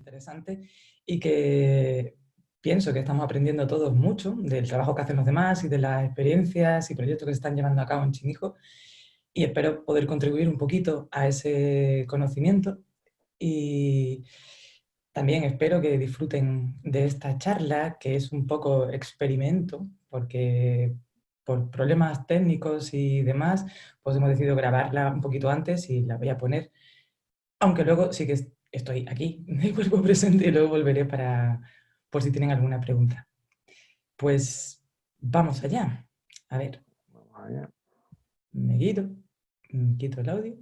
interesante y que pienso que estamos aprendiendo todos mucho del trabajo que hacen los demás y de las experiencias y proyectos que se están llevando a cabo en Chinijo, y espero poder contribuir un poquito a ese conocimiento y también espero que disfruten de esta charla, que es un poco experimento, porque por problemas técnicos y demás, pues hemos decidido grabarla un poquito antes y la voy a poner, aunque luego sí que estoy aquí, de cuerpo presente, y luego volveré por si tienen alguna pregunta. Pues vamos allá. A ver, Vamos allá. me quito el audio.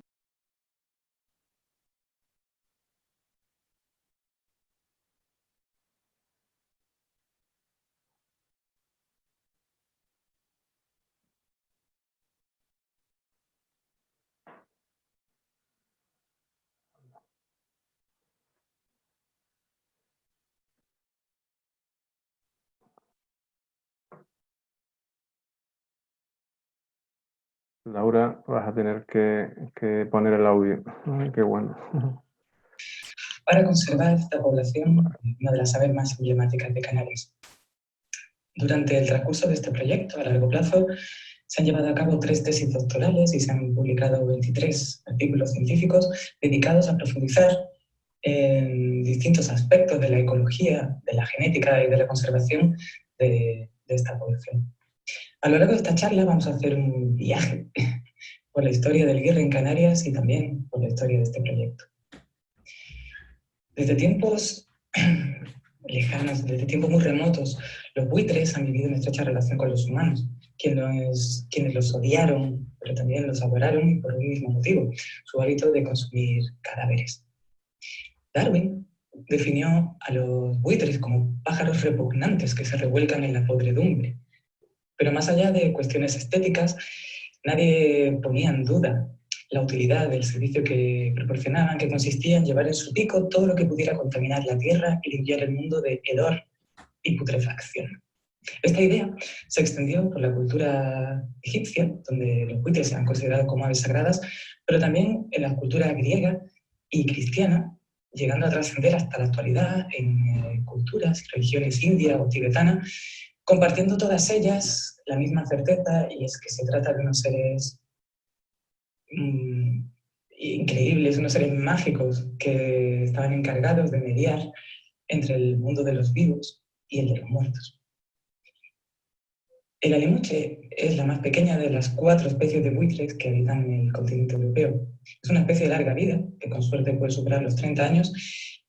Laura, vas a tener que poner el audio. Ay, qué bueno. Para conservar esta población, una de las aves más emblemáticas de Canarias. Durante el transcurso de este proyecto, a largo plazo, se han llevado a cabo 3 tesis doctorales y se han publicado 23 artículos científicos dedicados a profundizar en distintos aspectos de la ecología, de la genética y de la conservación de esta población. A lo largo de esta charla vamos a hacer un viaje por la historia del guirre en Canarias y también por la historia de este proyecto. Desde tiempos lejanos, desde tiempos muy remotos, los buitres han vivido en estrecha relación con los humanos, quienes los odiaron, pero también los adoraron por un mismo motivo, su hábito de consumir cadáveres. Darwin definió a los buitres como pájaros repugnantes que se revuelcan en la podredumbre. Pero más allá de cuestiones estéticas, nadie ponía en duda la utilidad del servicio que proporcionaban, que consistía en llevar en su pico todo lo que pudiera contaminar la tierra y limpiar el mundo de hedor y putrefacción. Esta idea se extendió por la cultura egipcia, donde los buitres eran considerados como aves sagradas, pero también en la cultura griega y cristiana, llegando a trascender hasta la actualidad en culturas y religiones india o tibetana, compartiendo todas ellas la misma certeza, y es que se trata de unos seres increíbles, unos seres mágicos que estaban encargados de mediar entre el mundo de los vivos y el de los muertos. El alimoche es la más pequeña de las 4 especies de buitres que habitan en el continente europeo. Es una especie de larga vida, que con suerte puede superar los 30 años,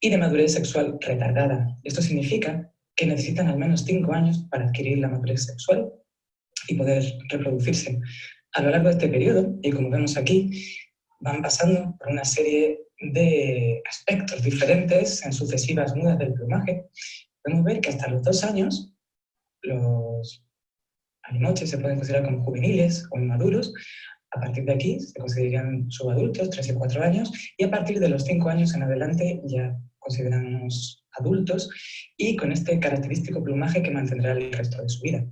y de madurez sexual retardada. Esto significa que necesitan al menos 5 años para adquirir la madurez sexual y poder reproducirse. A lo largo de este periodo, y como vemos aquí, van pasando por una serie de aspectos diferentes en sucesivas mudas del plumaje. Podemos ver que hasta los 2 años los alimoches se pueden considerar como juveniles o inmaduros. A partir de aquí se considerarían subadultos, 3 y 4 años, y a partir de los 5 años en adelante ya consideramos adultos y con este característico plumaje que mantendrá el resto de su vida.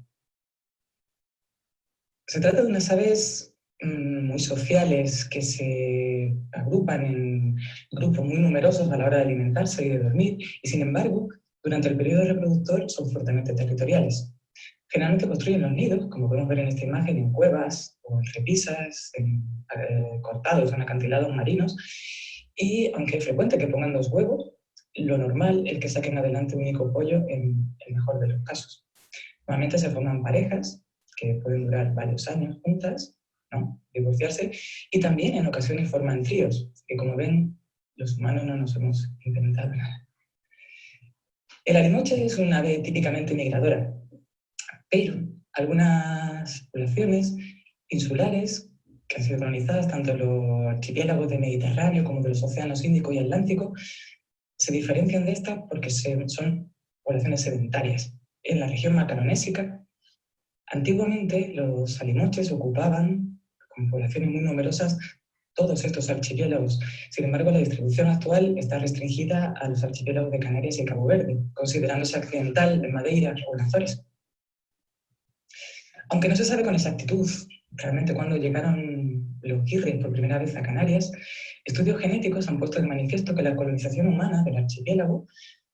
Se trata de unas aves muy sociales que se agrupan en grupos muy numerosos a la hora de alimentarse y de dormir, y sin embargo, durante el periodo reproductor son fuertemente territoriales. Generalmente construyen los nidos, como podemos ver en esta imagen, en cuevas o en repisas, cortados en acantilados marinos, y aunque es frecuente que pongan 2 huevos, lo normal es que saquen adelante un único pollo en el mejor de los casos. Normalmente se forman parejas que pueden durar varios años juntas, ¿no? Divorciarse, y también en ocasiones forman tríos, que como ven, los humanos no nos hemos inventado nada. El alimoche es una ave típicamente migradora, pero algunas poblaciones insulares que han sido colonizadas tanto en los archipiélagos del Mediterráneo como de los océanos Índico y Atlántico se diferencian de estas porque son poblaciones sedentarias. En la región macaronésica, antiguamente los alimoches ocupaban, con poblaciones muy numerosas, todos estos archipiélagos. Sin embargo, la distribución actual está restringida a los archipiélagos de Canarias y Cabo Verde, considerándose accidental de Madeira o las Azores. Aunque no se sabe con exactitud realmente cuándo llegaron los guirres por primera vez a Canarias, estudios genéticos han puesto de manifiesto que la colonización humana del archipiélago,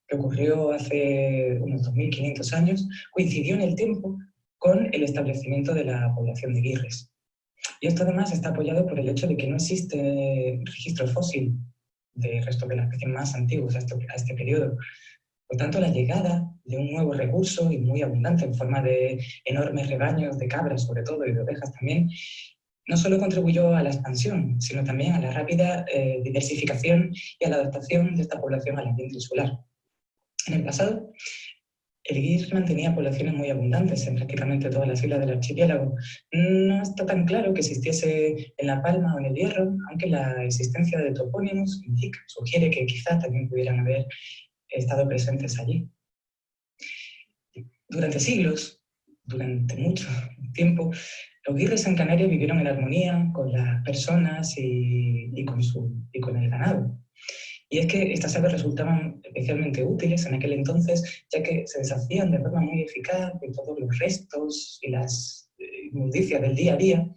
que ocurrió hace unos 2500 años, coincidió en el tiempo con el establecimiento de la población de guirres. Y esto además está apoyado por el hecho de que no existe registro fósil de restos de las especies más antiguos a este periodo. Por tanto, la llegada de un nuevo recurso y muy abundante en forma de enormes rebaños de cabras, sobre todo, y de ovejas también, no solo contribuyó a la expansión, sino también a la rápida diversificación y a la adaptación de esta población al ambiente insular. En el pasado, el guir mantenía poblaciones muy abundantes en prácticamente todas las islas del archipiélago. No está tan claro que existiese en La Palma o en el Hierro, aunque la existencia de topónimos sugiere que quizá también pudieran haber estado presentes allí. Durante siglos, durante mucho tiempo, los guirres en Canarias vivieron en armonía con las personas y con el ganado. Y es que estas aves resultaban especialmente útiles en aquel entonces, ya que se deshacían de forma muy eficaz de todos los restos y las inmundicias del día a día.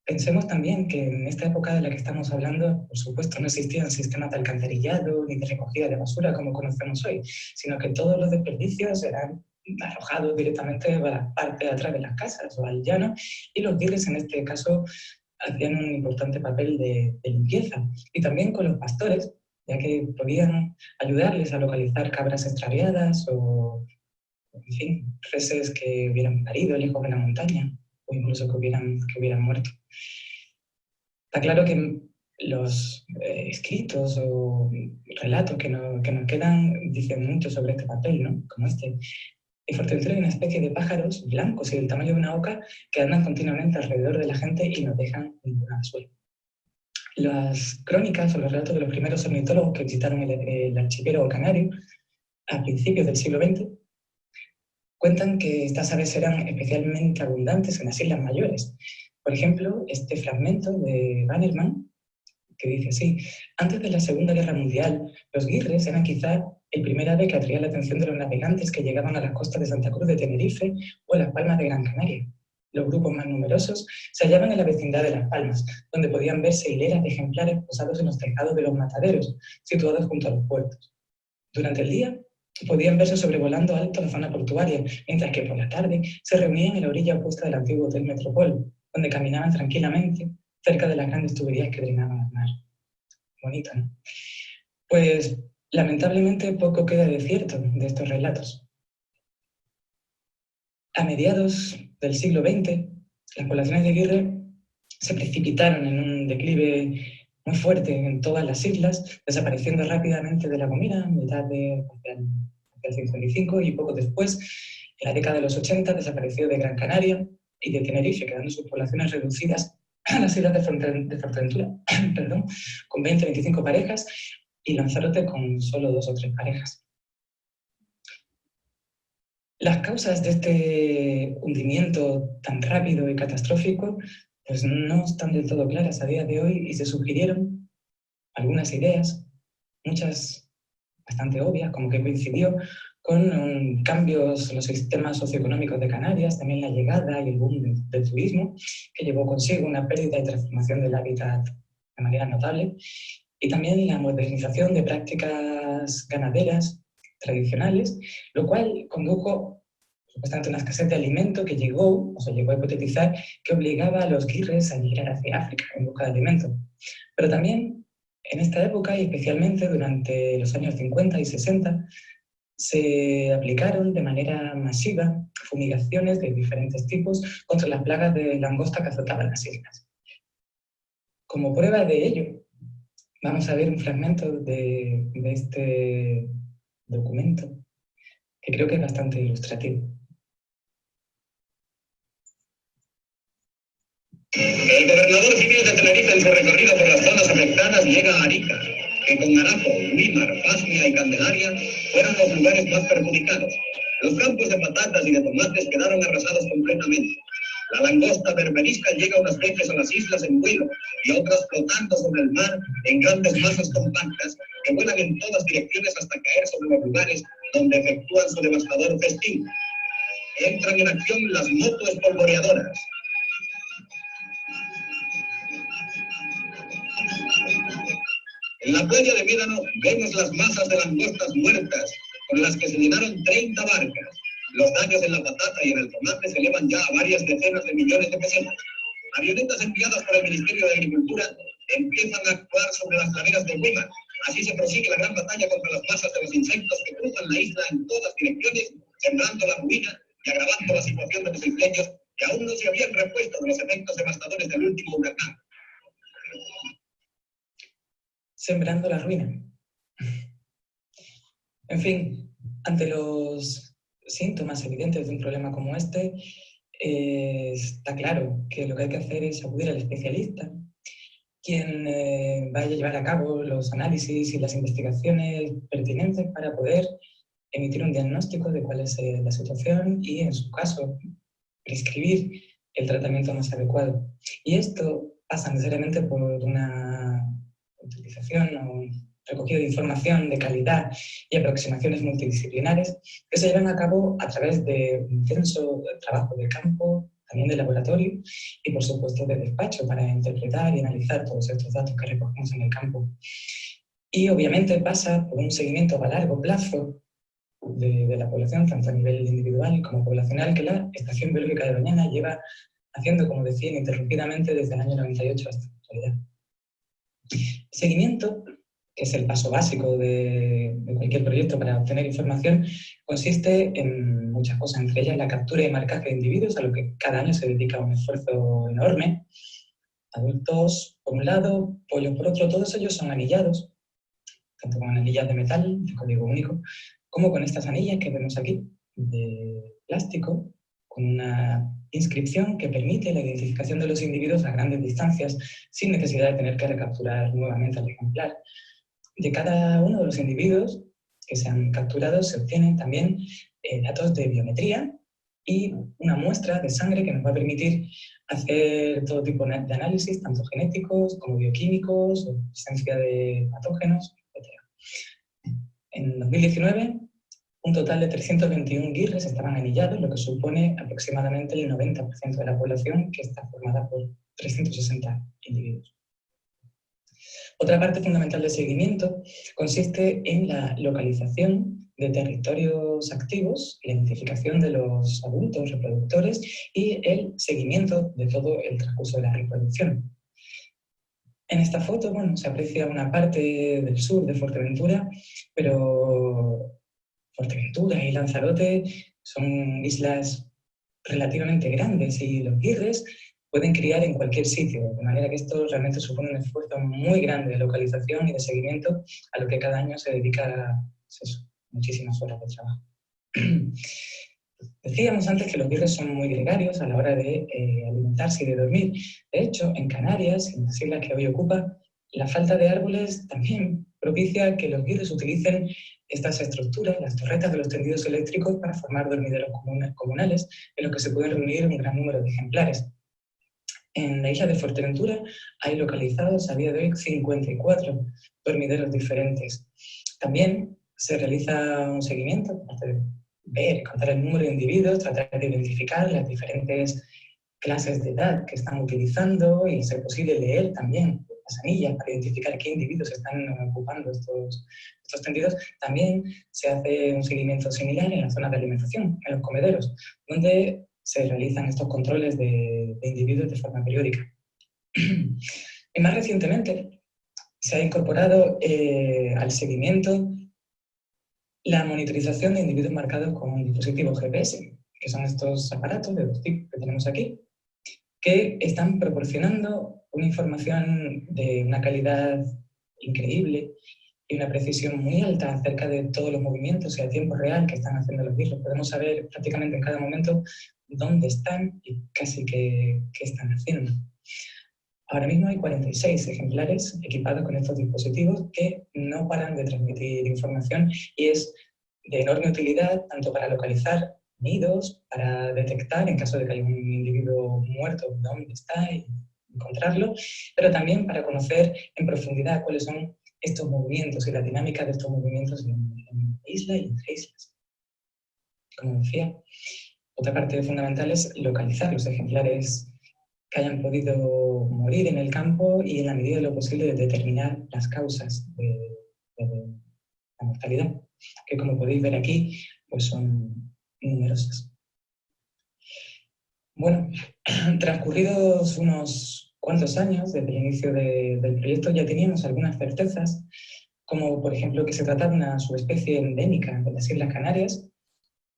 Pensemos también que en esta época de la que estamos hablando, por supuesto, no existían sistemas de alcantarillado ni de recogida de basura como conocemos hoy, sino que todos los desperdicios eran arrojados directamente a la parte de atrás de las casas o al llano, y los guirres en este caso hacían un importante papel de limpieza. Y también con los pastores, ya que podían ayudarles a localizar cabras extraviadas o, en fin, reses que hubieran parido lejos de la montaña o incluso que hubieran muerto. Está claro que los escritos o relatos que nos quedan dicen mucho sobre este papel, ¿no? Como este. En Fuerteventura hay una especie de pájaros blancos y del tamaño de una oca que andan continuamente alrededor de la gente y no dejan ninguna al suelo. Las crónicas o los relatos de los primeros ornitólogos que visitaron el archipiélago canario a principios del siglo XX cuentan que estas aves eran especialmente abundantes en las Islas Mayores. Por ejemplo, este fragmento de Bannerman, que dice así: antes de la Segunda Guerra Mundial, los guirres eran quizá el primer ave que atraía la atención de los navegantes que llegaban a las costas de Santa Cruz de Tenerife o Las Palmas de Gran Canaria. Los grupos más numerosos se hallaban en la vecindad de Las Palmas, donde podían verse hileras de ejemplares posados en los tejados de los mataderos, situados junto a los puertos. Durante el día, podían verse sobrevolando alto la zona portuaria, mientras que por la tarde se reunían en la orilla opuesta del antiguo Hotel Metropol, donde caminaban tranquilamente cerca de las grandes tuberías que drenaban al mar. Bonito, ¿no? Pues, lamentablemente, poco queda de cierto de estos relatos. A mediados del siglo XX, las poblaciones de guirre se precipitaron en un declive muy fuerte en todas las islas, desapareciendo rápidamente de la comida hacia el 55, y poco después, en la década de los 80, desapareció de Gran Canaria y de Tenerife, quedando sus poblaciones reducidas a las islas de Fuerteventura, perdón, con 20-25 parejas, y Lanzarote con solo 2 o 3 parejas. Las causas de este hundimiento tan rápido y catastrófico pues no están del todo claras a día de hoy, y se sugirieron algunas ideas, muchas bastante obvias, como que coincidió con cambios en los sistemas socioeconómicos de Canarias, también la llegada y el boom del turismo, que llevó consigo una pérdida y transformación del hábitat de manera notable, y también la modernización de prácticas ganaderas tradicionales, lo cual condujo supuestamente a una escasez de alimento que llegó a hipotetizar que obligaba a los guirres a migrar hacia África en busca de alimento. Pero también en esta época, y especialmente durante los años 50 y 60, se aplicaron de manera masiva fumigaciones de diferentes tipos contra las plagas de langosta que azotaban las islas. Como prueba de ello, vamos a ver un fragmento de este documento que creo que es bastante ilustrativo. El gobernador civil de Tenerife, en su recorrido por las zonas afectadas, llega a Arica, que con Garapo, Güímar, Pasmia y Candelaria fueron los lugares más perjudicados. Los campos de patatas y de tomates quedaron arrasados completamente. La langosta berberisca llega unas veces a las islas en vuelo y otras flotando sobre el mar en grandes masas compactas que vuelan en todas direcciones hasta caer sobre los lugares donde efectúan su devastador festín. Entran en acción las motos espolvoreadoras. En la playa de Médano vemos las masas de langostas muertas con las que se llenaron 30 barcas. Los daños en la patata y en el tomate se elevan ya a varias decenas de millones de pesetas. Avionetas enviadas por el Ministerio de Agricultura empiezan a actuar sobre las laderas de Weimar. Así se prosigue la gran batalla contra las masas de los insectos que cruzan la isla en todas direcciones, sembrando la ruina y agravando la situación de los isleños que aún no se habían repuesto de los efectos devastadores del último huracán. Sembrando la ruina. En fin, ante los síntomas evidentes de un problema como este, está claro que lo que hay que hacer es acudir al especialista, quien vaya a llevar a cabo los análisis y las investigaciones pertinentes para poder emitir un diagnóstico de cuál es la situación y, en su caso, prescribir el tratamiento más adecuado. Y esto pasa necesariamente por una utilización o recogido de información de calidad y aproximaciones multidisciplinares que se llevan a cabo a través de un intenso trabajo de campo, también de laboratorio y, por supuesto, de despacho para interpretar y analizar todos estos datos que recogemos en el campo. Y, obviamente, pasa por un seguimiento a largo plazo de la población, tanto a nivel individual como poblacional, que la Estación Biológica de Doñana lleva haciendo, como decía, ininterrumpidamente desde el año 98 hasta la actualidad. El seguimiento, que es el paso básico de cualquier proyecto para obtener información, consiste en muchas cosas, entre ellas la captura y marcaje de individuos, a lo que cada año se dedica un esfuerzo enorme. Adultos por un lado, pollos por otro, todos ellos son anillados, tanto con anillas de metal, de código único, como con estas anillas que vemos aquí, de plástico, con una inscripción que permite la identificación de los individuos a grandes distancias, sin necesidad de tener que recapturar nuevamente al ejemplar. De cada uno de los individuos que se han capturado se obtienen también datos de biometría y una muestra de sangre que nos va a permitir hacer todo tipo de análisis, tanto genéticos como bioquímicos, o presencia de patógenos, etc. En 2019, un total de 321 guirres estaban anillados, lo que supone aproximadamente el 90% de la población, que está formada por 360 individuos. Otra parte fundamental del seguimiento consiste en la localización de territorios activos, la identificación de los adultos reproductores y el seguimiento de todo el transcurso de la reproducción. En esta foto, bueno, se aprecia una parte del sur de Fuerteventura, pero Fuerteventura y Lanzarote son islas relativamente grandes y los guirres pueden criar en cualquier sitio, de manera que esto realmente supone un esfuerzo muy grande de localización y de seguimiento a lo que cada año se dedica muchísimas horas de trabajo. Decíamos antes que los guirres son muy gregarios a la hora de alimentarse y de dormir. De hecho, en Canarias, en las islas que hoy ocupa, la falta de árboles también propicia que los guirres utilicen estas estructuras, las torretas de los tendidos eléctricos, para formar dormideros comunales en los que se pueden reunir un gran número de ejemplares. En la isla de Fuerteventura hay localizados a día de hoy 54 dormideros diferentes. También se realiza un seguimiento para ver, contar el número de individuos, tratar de identificar las diferentes clases de edad que están utilizando y, ser posible, leer también las anillas para identificar qué individuos están ocupando estos tendidos. También se hace un seguimiento similar en la zona de alimentación, en los comederos, donde se realizan estos controles de individuos de forma periódica. Y más recientemente se ha incorporado al seguimiento la monitorización de individuos marcados con dispositivos GPS, que son estos aparatos de dos tipos que tenemos aquí, que están proporcionando una información de una calidad increíble y una precisión muy alta acerca de todos los movimientos y a tiempo real que están haciendo los guirros. Podemos saber prácticamente en cada momento dónde están y casi qué están haciendo. Ahora mismo hay 46 ejemplares equipados con estos dispositivos que no paran de transmitir información y es de enorme utilidad tanto para localizar nidos, para detectar en caso de que haya un individuo muerto dónde está y encontrarlo, pero también para conocer en profundidad cuáles son estos movimientos y la dinámica de estos movimientos en la isla y entre islas. Como decía, otra parte fundamental es localizar los ejemplares que hayan podido morir en el campo y, en la medida de lo posible, determinar las causas de la mortalidad, que, como podéis ver aquí, pues son numerosas. Bueno, transcurridos unos cuantos años desde el inicio del proyecto, ya teníamos algunas certezas, como por ejemplo que se trata de una subespecie endémica de las Islas Canarias,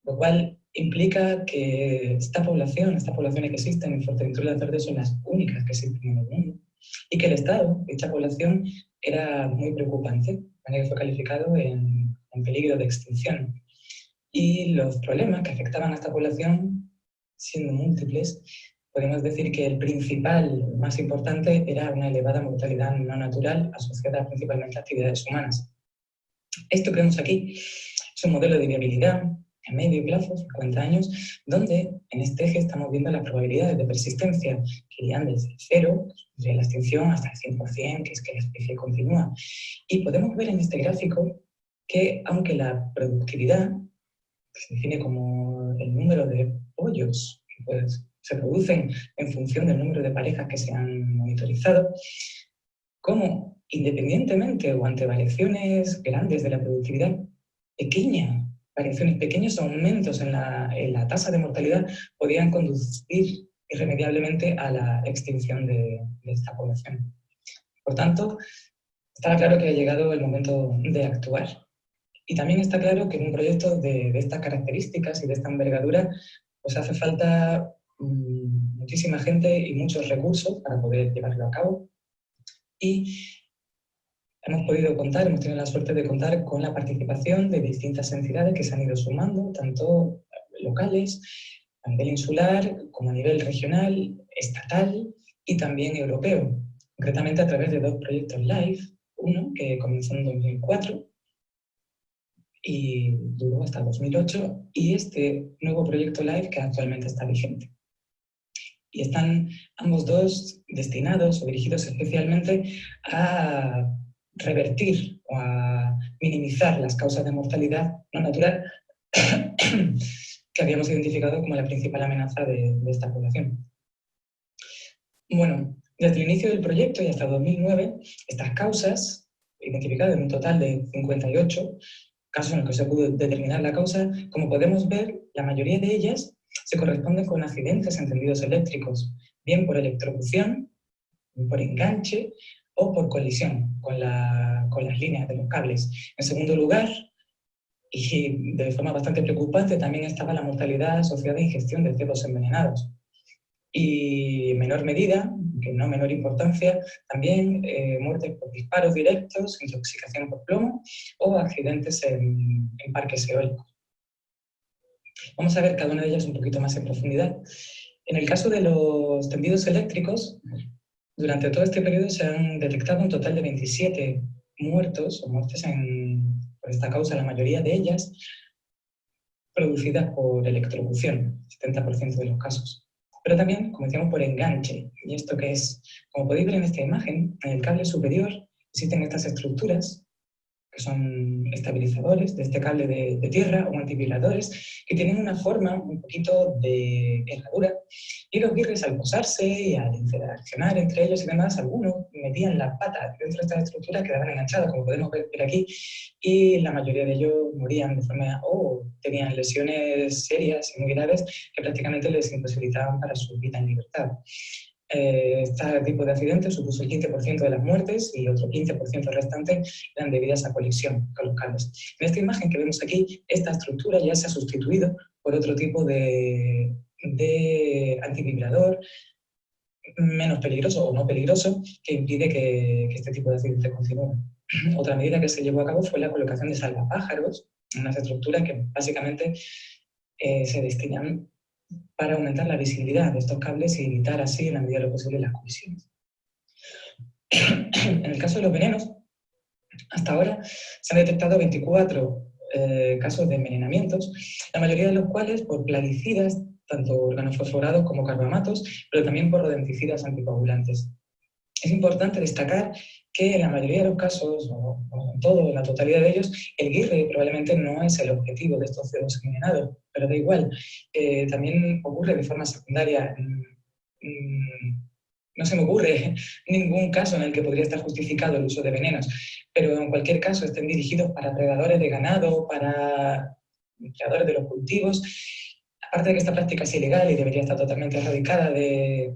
lo cual implica que estas poblaciones que existen en Fuerteventura y Lanzarote son las únicas que existen en el mundo, y que el estado de dicha población era muy preocupante, de manera que fue calificado en peligro de extinción. Y los problemas que afectaban a esta población, siendo múltiples, podemos decir que el principal, más importante, era una elevada mortalidad no natural asociada principalmente a actividades humanas. Esto que vemos aquí es un modelo de viabilidad a medio plazo, 50 años, donde en este eje estamos viendo las probabilidades de persistencia que irían desde 0, de la extinción, hasta el 100%, que es que la especie continúa. Y podemos ver en este gráfico que, aunque la productividad, que se define como el número de pollos que pues, se producen en función del número de parejas que se han monitorizado, como independientemente o ante variaciones grandes de la productividad, pequeños aumentos en la tasa de mortalidad podían conducir irremediablemente a la extinción de esta población. Por tanto, estaba claro que ha llegado el momento de actuar. Y también está claro que en un proyecto de estas características y de esta envergadura, pues hace falta muchísima gente y muchos recursos para poder llevarlo a cabo. Y hemos tenido la suerte de contar con la participación de distintas entidades que se han ido sumando, tanto locales, a nivel insular, como a nivel regional, estatal y también europeo, concretamente a través de 2 proyectos LIFE, uno que comenzó en 2004 y duró hasta 2008, y este nuevo proyecto LIFE que actualmente está vigente. Y están ambos dos destinados o dirigidos especialmente a revertir o a minimizar las causas de mortalidad no natural que habíamos identificado como la principal amenaza de esta población. Bueno, desde el inicio del proyecto y hasta 2009, estas causas, identificadas en un total de 58 casos en los que se pudo determinar la causa, como podemos ver, la mayoría de ellas se corresponden con accidentes en tendidos eléctricos, bien por electrocución, por enganche o por colisión con las líneas de los cables. En segundo lugar, y de forma bastante preocupante, también estaba la mortalidad asociada a ingestión de cebos envenenados. Y en menor medida, que no menor importancia, también muertes por disparos directos, intoxicación por plomo o accidentes en parques eólicos. Vamos a ver cada una de ellas un poquito más en profundidad. En el caso de los tendidos eléctricos, durante todo este periodo se han detectado un total de 27 muertos o muertes por esta causa, la mayoría de ellas producidas por electrocución, 70% de los casos. Pero también, como decíamos, por enganche. ¿Y esto qué es? Como podéis ver en esta imagen, en el cable superior existen estas estructuras que son estabilizadores de este cable de tierra o antivibradores, que tienen una forma un poquito de herradura, y los guirres, al posarse y al interaccionar entre ellos y demás, algunos metían la pata dentro de estas estructuras, quedaban enganchadas, como podemos ver aquí, y la mayoría de ellos morían de forma o tenían lesiones serias y muy graves que prácticamente les imposibilitaban para su vida en libertad. Este tipo de accidentes supuso el 15% de las muertes y otro 15% restante eran debidas a colisión con los cables. En esta imagen que vemos aquí, esta estructura ya se ha sustituido por otro tipo de antivibrador menos peligroso o no peligroso, que impide que este tipo de accidentes continúe. Otra medida que se llevó a cabo fue la colocación de salvapájaros, unas estructuras que básicamente se destinan para aumentar la visibilidad de estos cables y evitar así, en la medida de lo posible, las colisiones. En el caso de los venenos, hasta ahora se han detectado 24 casos de envenenamientos, la mayoría de los cuales por plaguicidas, tanto organofosforados como carbamatos, pero también por rodenticidas anticoagulantes. Es importante destacar que en la mayoría de los casos, o en todo, en la totalidad de ellos, el guirre probablemente no es el objetivo de estos cebos envenenados, pero da igual. También ocurre de forma secundaria no se me ocurre ningún caso en el que podría estar justificado el uso de venenos, pero en cualquier caso estén dirigidos para predadores de ganado, para predadores de los cultivos. Aparte de que esta práctica es ilegal y debería estar totalmente erradicada de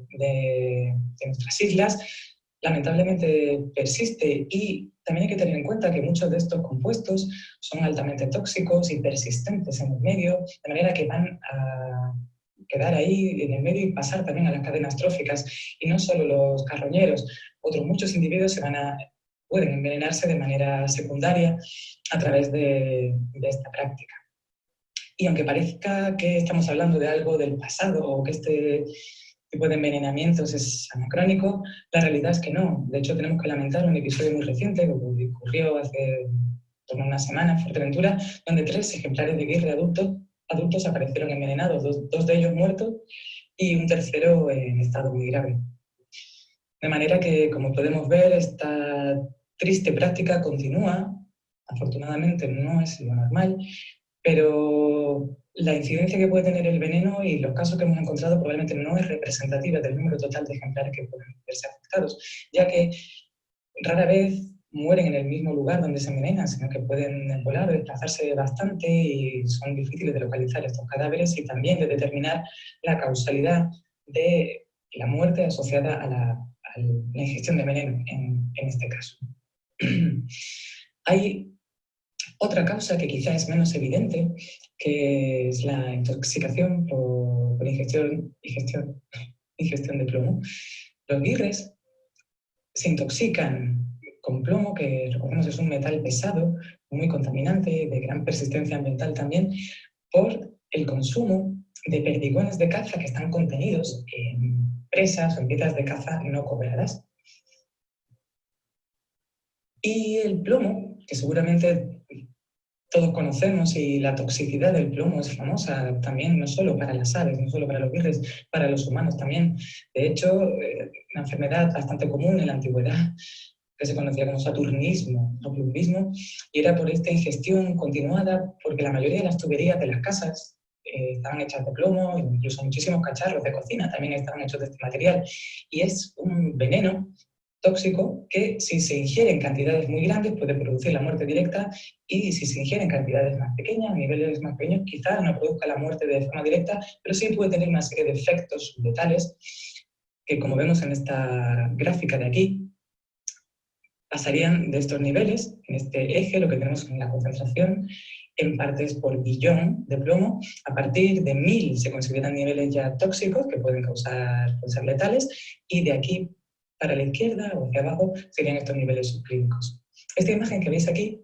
nuestras islas, lamentablemente persiste, y también hay que tener en cuenta que muchos de estos compuestos son altamente tóxicos y persistentes en el medio, de manera que van a quedar ahí en el medio y pasar también a las cadenas tróficas. Y no solo los carroñeros, otros muchos individuos pueden envenenarse de manera secundaria a través de esta práctica. Y aunque parezca que estamos hablando de algo del pasado o que este tipo de envenenamientos es anacrónico, la realidad es que no. De hecho, tenemos que lamentar un episodio muy reciente que ocurrió hace una semana en Fuerteventura, donde 3 ejemplares de guirre adultos aparecieron envenenados, dos de ellos muertos y un tercero en estado muy grave. De manera que, como podemos ver, esta triste práctica continúa. Afortunadamente no es lo normal, pero la incidencia que puede tener el veneno y los casos que hemos encontrado probablemente no es representativa del número total de ejemplares que pueden verse afectados, ya que rara vez mueren en el mismo lugar donde se envenenan, sino que pueden volar o desplazarse bastante y son difíciles de localizar estos cadáveres y también de determinar la causalidad de la muerte asociada a la ingestión de veneno en este caso. Hay otra causa que quizá es menos evidente, que es la intoxicación por ingestión de plomo. Los guirres se intoxican con plomo, que recordemos es un metal pesado, muy contaminante, de gran persistencia ambiental también, por el consumo de perdigones de caza que están contenidos en presas o en piezas de caza no cobradas. Y el plomo, que seguramente todos conocemos, y la toxicidad del plomo es famosa también, no solo para las aves, no solo para los guirres, para los humanos también. De hecho, una enfermedad bastante común en la antigüedad, que se conocía como saturnismo o plumbismo, y era por esta ingestión continuada, porque la mayoría de las tuberías de las casas estaban hechas de plomo, incluso muchísimos cacharros de cocina también estaban hechos de este material, y es un veneno tóxico que, si se ingiere en cantidades muy grandes, puede producir la muerte directa, y si se ingiere en cantidades más pequeñas, a niveles más pequeños, quizás no produzca la muerte de forma directa, pero sí puede tener una serie de efectos letales que, como vemos en esta gráfica de aquí, pasarían de estos niveles. En este eje lo que tenemos en la concentración en partes por billón de plomo. A partir de 1000 se consideran niveles ya tóxicos que pueden ser letales, y de aquí para la izquierda o hacia abajo serían estos niveles subclínicos. Esta imagen que veis aquí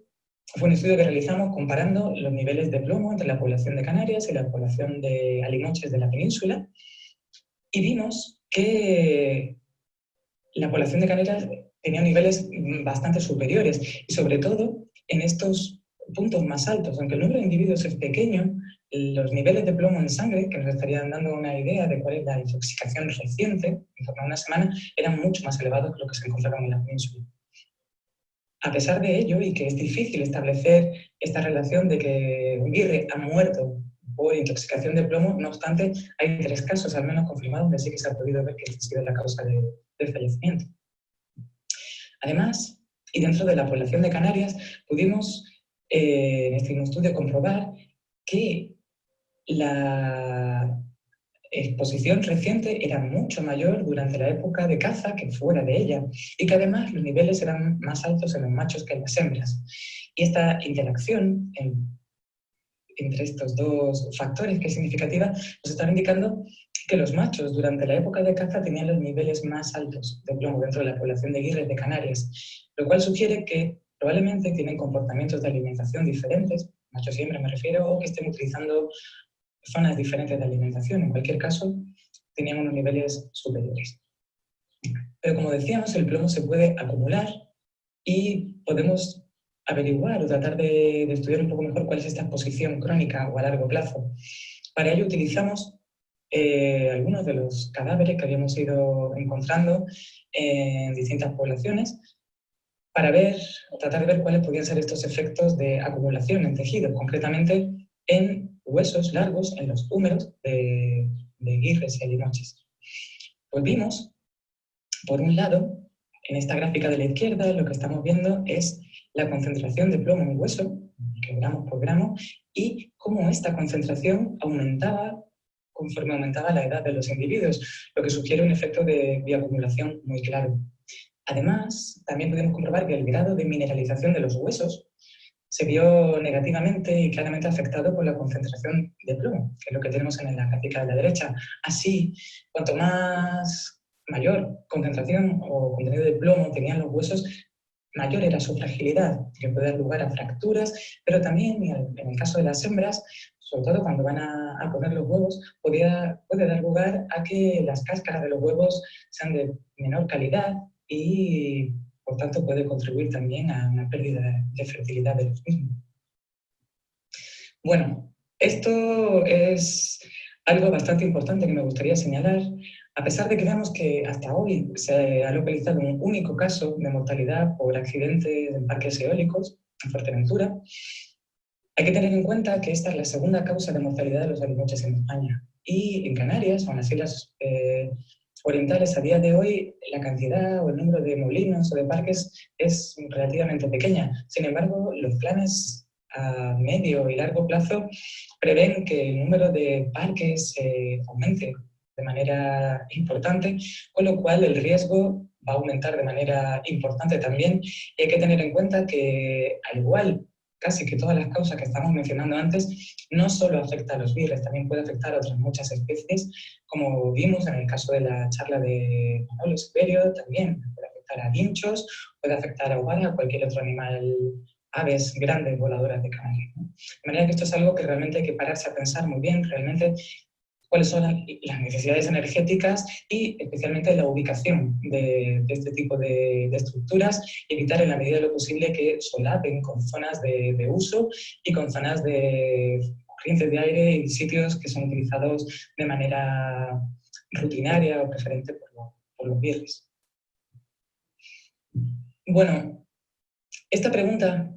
fue un estudio que realizamos comparando los niveles de plomo entre la población de Canarias y la población de alimoches de la península, y vimos que la población de Canarias tenía niveles bastante superiores, y sobre todo en estos puntos más altos. Aunque el número de individuos es pequeño, los niveles de plomo en sangre, que nos estarían dando una idea de cuál es la intoxicación reciente, en torno a una semana, eran mucho más elevados que lo que se encontraron en la península. A pesar de ello, y que es difícil establecer esta relación de que un guirre ha muerto por intoxicación de plomo, no obstante, hay 3 casos al menos confirmados donde sí que se ha podido ver que esta ha sido la causa del fallecimiento. Además, y dentro de la población de Canarias, pudimos en este estudio comprobar que la exposición reciente era mucho mayor durante la época de caza que fuera de ella, y que además los niveles eran más altos en los machos que en las hembras. Y esta interacción entre estos dos factores, que es significativa, nos está indicando que los machos durante la época de caza tenían los niveles más altos de plomo dentro de la población de guirres de Canarias, lo cual sugiere que probablemente tienen comportamientos de alimentación diferentes, machos y hembras me refiero, o que estén utilizando zonas diferentes de alimentación. En cualquier caso, tenían unos niveles superiores. Pero como decíamos, el plomo se puede acumular y podemos averiguar o tratar de estudiar un poco mejor cuál es esta exposición crónica o a largo plazo. Para ello utilizamos algunos de los cadáveres que habíamos ido encontrando en distintas poblaciones para tratar de ver cuáles podían ser estos efectos de acumulación en tejidos, concretamente en huesos largos, en los húmeros de guirres y alimoches. Pues vimos Por un lado, en esta gráfica de la izquierda lo que estamos viendo es la concentración de plomo en hueso, gramos por gramo, y cómo esta concentración aumentaba conforme aumentaba la edad de los individuos, lo que sugiere un efecto de bioacumulación muy claro. Además, también podemos comprobar que el grado de mineralización de los huesos se vio negativamente y claramente afectado por la concentración de plomo, que es lo que tenemos en la gráfica de la derecha. Así, cuanto mayor concentración o contenido de plomo tenían los huesos, mayor era su fragilidad, que puede dar lugar a fracturas, pero también, en el caso de las hembras, sobre todo cuando van a poner los huevos, puede dar lugar a que las cáscaras de los huevos sean de menor calidad y, por tanto, puede contribuir también a una pérdida de fertilidad de los mismos. Bueno, esto es algo bastante importante que me gustaría señalar. A pesar de que vemos que hasta hoy se ha localizado un único caso de mortalidad por accidente en parques eólicos en Fuerteventura, hay que tener en cuenta que esta es la segunda causa de mortalidad de los alimoches en España. Y en Canarias, o en las islas orientales, a día de hoy, la cantidad o el número de molinos o de parques es relativamente pequeña. Sin embargo, los planes a medio y largo plazo prevén que el número de parques aumente de manera importante, con lo cual el riesgo va a aumentar de manera importante también. Y hay que tener en cuenta que, al igual casi que todas las causas que estamos mencionando antes, no solo afecta a los birres, también puede afectar a otras muchas especies, como vimos en el caso de la charla de Manolo Superio, también puede afectar a guinchos, puede afectar a ovara, a cualquier otro animal, aves grandes voladoras de Canarias, ¿no? De manera que esto es algo que realmente hay que pararse a pensar muy bien, realmente cuáles son las necesidades energéticas y especialmente la ubicación de este tipo de estructuras, y evitar en la medida de lo posible que solapen con zonas de uso y con zonas de corrientes de aire y sitios que son utilizados de manera rutinaria o preferente por los birres. Bueno, esta pregunta,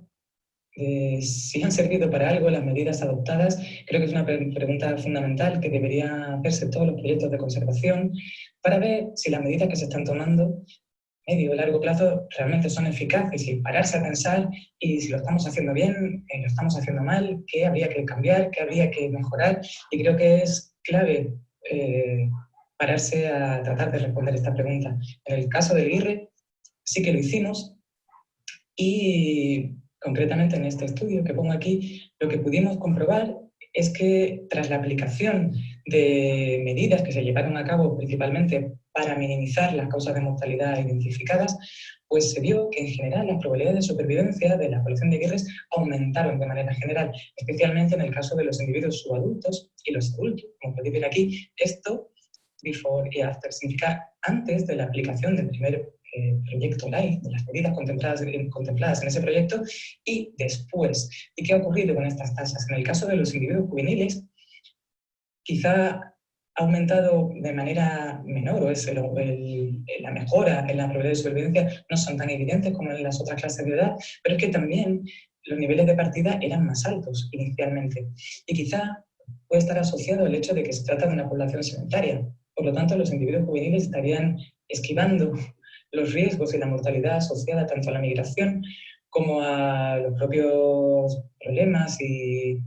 si han servido para algo las medidas adoptadas, creo que es una pregunta fundamental que debería hacerse todos los proyectos de conservación para ver si las medidas que se están tomando a medio o largo plazo realmente son eficaces, y pararse a pensar y si lo estamos haciendo bien, lo estamos haciendo mal, qué habría que cambiar, qué habría que mejorar. Y creo que es clave pararse a tratar de responder esta pregunta. En el caso del IRRE sí que lo hicimos, y concretamente en este estudio que pongo aquí, lo que pudimos comprobar es que tras la aplicación de medidas que se llevaron a cabo principalmente para minimizar las causas de mortalidad identificadas, pues se vio que en general las probabilidades de supervivencia de la población de birres aumentaron de manera general, especialmente en el caso de los individuos subadultos y los adultos. Como podéis ver aquí, esto, before y after, significa antes de la aplicación del primer proyecto LIFE, de las medidas contempladas en ese proyecto, y después. ¿Y qué ha ocurrido con estas tasas? En el caso de los individuos juveniles, quizá ha aumentado de manera menor, o es la mejora en la probabilidad de supervivencia no son tan evidentes como en las otras clases de edad, pero es que también los niveles de partida eran más altos inicialmente. Y quizá puede estar asociado al hecho de que se trata de una población sedentaria. Por lo tanto, los individuos juveniles estarían esquivando los riesgos y la mortalidad asociada tanto a la migración como a los propios problemas y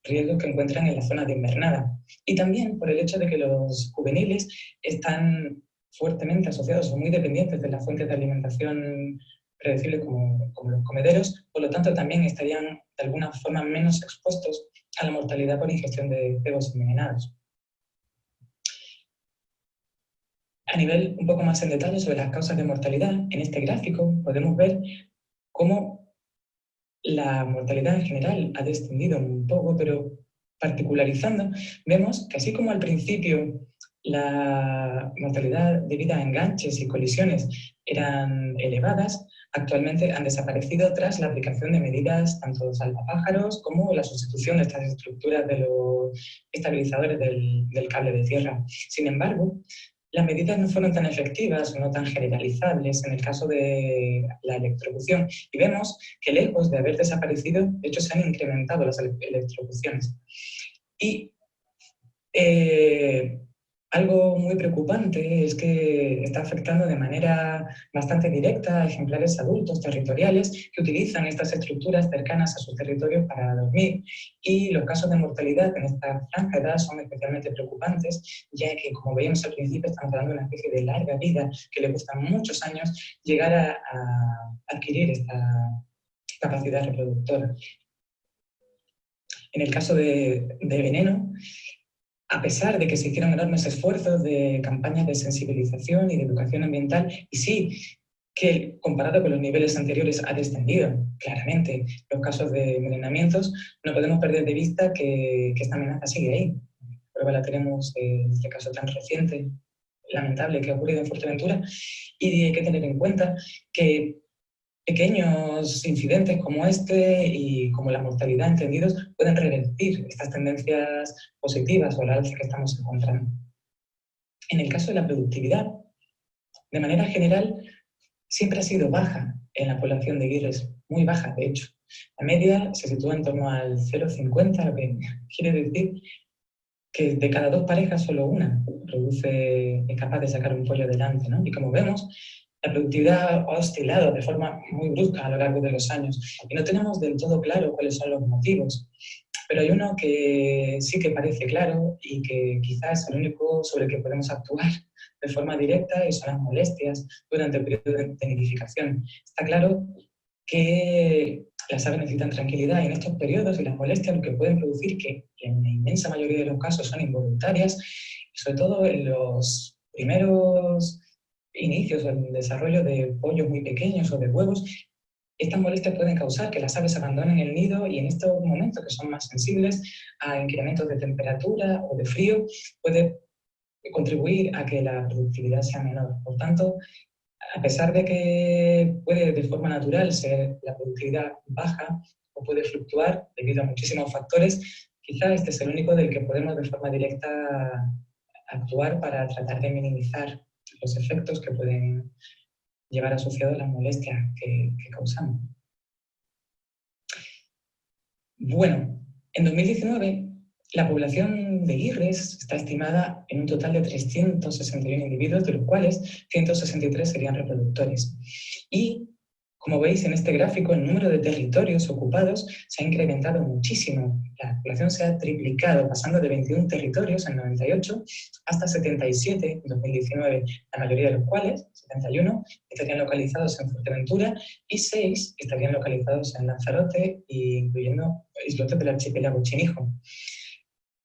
riesgos que encuentran en la zona de invernada. Y también por el hecho de que los juveniles están fuertemente asociados o muy dependientes de las fuentes de alimentación predecibles como los comederos, por lo tanto también estarían de alguna forma menos expuestos a la mortalidad por ingestión de cebos envenenados. A nivel un poco más en detalle sobre las causas de mortalidad, en este gráfico podemos ver cómo la mortalidad en general ha descendido un poco, pero particularizando, vemos que así como al principio la mortalidad debido a enganches y colisiones eran elevadas, actualmente han desaparecido tras la aplicación de medidas tanto salvapájaros como la sustitución de estas estructuras de los estabilizadores del cable de tierra. Sin embargo, las medidas no fueron tan efectivas o no tan generalizables en el caso de la electrocución, y vemos que lejos de haber desaparecido, de hecho se han incrementado las electrocuciones. Y Algo muy preocupante es que está afectando de manera bastante directa a ejemplares adultos territoriales que utilizan estas estructuras cercanas a sus territorios para dormir. Y los casos de mortalidad en esta franja de edad son especialmente preocupantes, ya que, como veíamos al principio, estamos hablando de una especie de larga vida que le cuesta muchos años llegar a adquirir esta capacidad reproductora. En el caso de veneno, a pesar de que se hicieron enormes esfuerzos de campañas de sensibilización y de educación ambiental, y sí, que comparado con los niveles anteriores ha descendido claramente los casos de envenenamientos, no podemos perder de vista que esta amenaza sigue ahí. La prueba la tenemos en este caso tan reciente, lamentable, que ha ocurrido en Fuerteventura, y hay que tener en cuenta que pequeños incidentes como este y como la mortalidad entendidos pueden revertir estas tendencias positivas o la alza que estamos encontrando. En el caso de la productividad, de manera general, siempre ha sido baja en la población de guirres, muy baja de hecho. La media se sitúa en torno al 0,50, lo que quiere decir que de cada 2 parejas solo una es capaz de sacar un pollo adelante, ¿no? Y como vemos, la productividad ha oscilado de forma muy brusca a lo largo de los años y no tenemos del todo claro cuáles son los motivos. Pero hay uno que sí que parece claro y que quizás es el único sobre el que podemos actuar de forma directa, y son las molestias durante el periodo de nidificación. Está claro que las aves necesitan tranquilidad y en estos periodos, y las molestias lo que pueden producir, que en la inmensa mayoría de los casos son involuntarias, y sobre todo en los primeros inicios del desarrollo de pollos muy pequeños o de huevos, estas molestias pueden causar que las aves abandonen el nido, y en estos momentos que son más sensibles a incrementos de temperatura o de frío, puede contribuir a que la productividad sea menor. Por tanto, a pesar de que puede de forma natural ser la productividad baja o puede fluctuar debido a muchísimos factores, quizá este es el único del que podemos de forma directa actuar para tratar de minimizar los efectos que pueden llevar asociados las molestias que causamos. Bueno, en 2019 la población de guirres está estimada en un total de 361 individuos, de los cuales 163 serían reproductores. Y, como veis en este gráfico, el número de territorios ocupados se ha incrementado muchísimo. La población se ha triplicado, pasando de 21 territorios en 98 hasta 77 en 2019, la mayoría de los cuales, 71, estarían localizados en Fuerteventura y 6 estarían localizados en Lanzarote, incluyendo islotes del archipiélago Chinijo.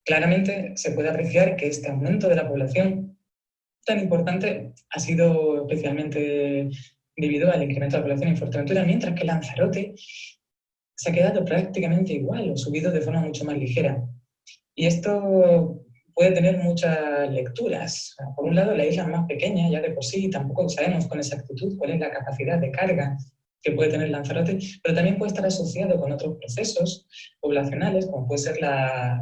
Claramente se puede apreciar que este aumento de la población tan importante ha sido especialmente debido al incremento de la población en Fuerteventura, mientras que Lanzarote se ha quedado prácticamente igual o subido de forma mucho más ligera. Y esto puede tener muchas lecturas. Por un lado, la isla es más pequeña ya de por sí, tampoco sabemos con exactitud cuál es la capacidad de carga que puede tener Lanzarote, pero también puede estar asociado con otros procesos poblacionales, como puede ser el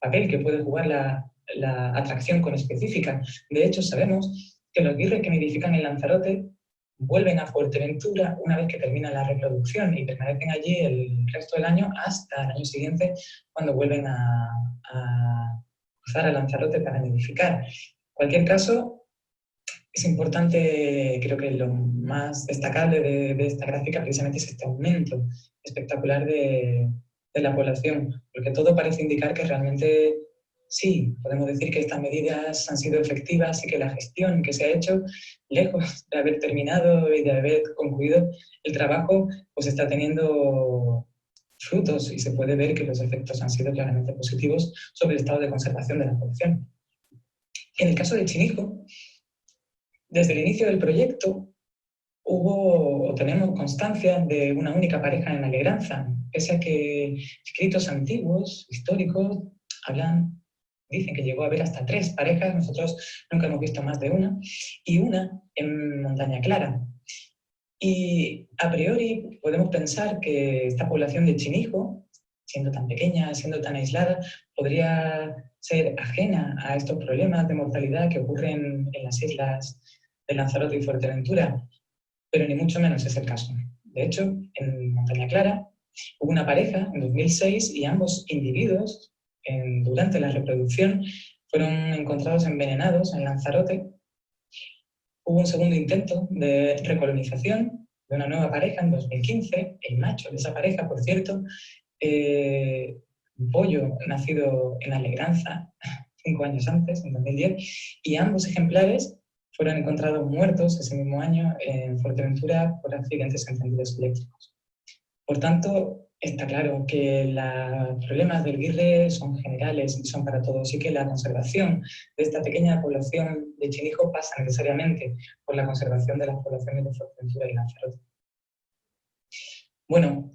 papel que puede jugar la atracción conespecífica. De hecho, sabemos que los guirres que nidifican en Lanzarote vuelven a Fuerteventura una vez que termina la reproducción y permanecen allí el resto del año hasta el año siguiente, cuando vuelven a cruzar a Lanzarote para nidificar. En cualquier caso, es importante, creo que lo más destacable de esta gráfica precisamente es este aumento espectacular de la población, porque todo parece indicar que realmente sí, podemos decir que estas medidas han sido efectivas y que la gestión que se ha hecho, lejos de haber terminado y de haber concluido el trabajo, pues está teniendo frutos y se puede ver que los efectos han sido claramente positivos sobre el estado de conservación de la población. En el caso de Chinijo, desde el inicio del proyecto tenemos constancia de una única pareja en Alegranza, pese a que escritos antiguos, históricos, dicen que llegó a haber hasta 3 parejas, nosotros nunca hemos visto más de una, y una en Montaña Clara. Y a priori podemos pensar que esta población de Chinijo, siendo tan pequeña, siendo tan aislada, podría ser ajena a estos problemas de mortalidad que ocurren en las islas de Lanzarote y Fuerteventura, pero ni mucho menos es el caso. De hecho, en Montaña Clara hubo una pareja en 2006 y ambos individuos, durante la reproducción, fueron encontrados envenenados en Lanzarote. Hubo un segundo intento de recolonización de una nueva pareja en 2015. El macho de esa pareja, por cierto, un pollo nacido en Alegranza 5 años antes, en 2010, y ambos ejemplares fueron encontrados muertos ese mismo año en Fuerteventura por accidentes en tendidos eléctricos. Por tanto, está claro que los problemas del guirre son generales y son para todos, y que la conservación de esta pequeña población de chinijo pasa necesariamente por la conservación de las poblaciones de Fuerteventura y Lanzarote. Bueno,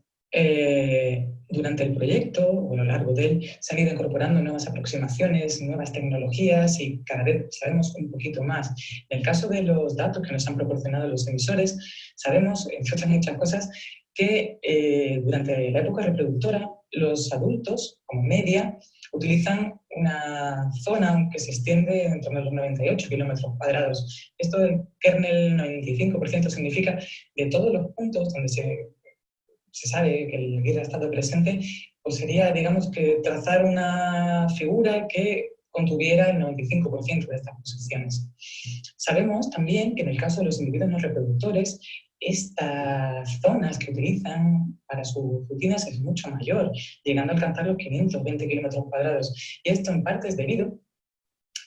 durante el proyecto, o a lo largo de él, se han ido incorporando nuevas aproximaciones, nuevas tecnologías y cada vez sabemos un poquito más. En el caso de los datos que nos han proporcionado los emisores, sabemos, entre otras muchas cosas, que durante la época reproductora los adultos, como media, utilizan una zona que se extiende en torno a los 98 kilómetros cuadrados. Esto del kernel 95% significa de todos los puntos donde se sabe que el guirre ha estado presente, pues sería, digamos, que trazar una figura que contuviera el 95% de estas posiciones. Sabemos también que en el caso de los individuos no reproductores, estas zonas que utilizan para sus rutinas es mucho mayor, llegando a alcanzar los 520 kilómetros cuadrados. Y esto en parte es debido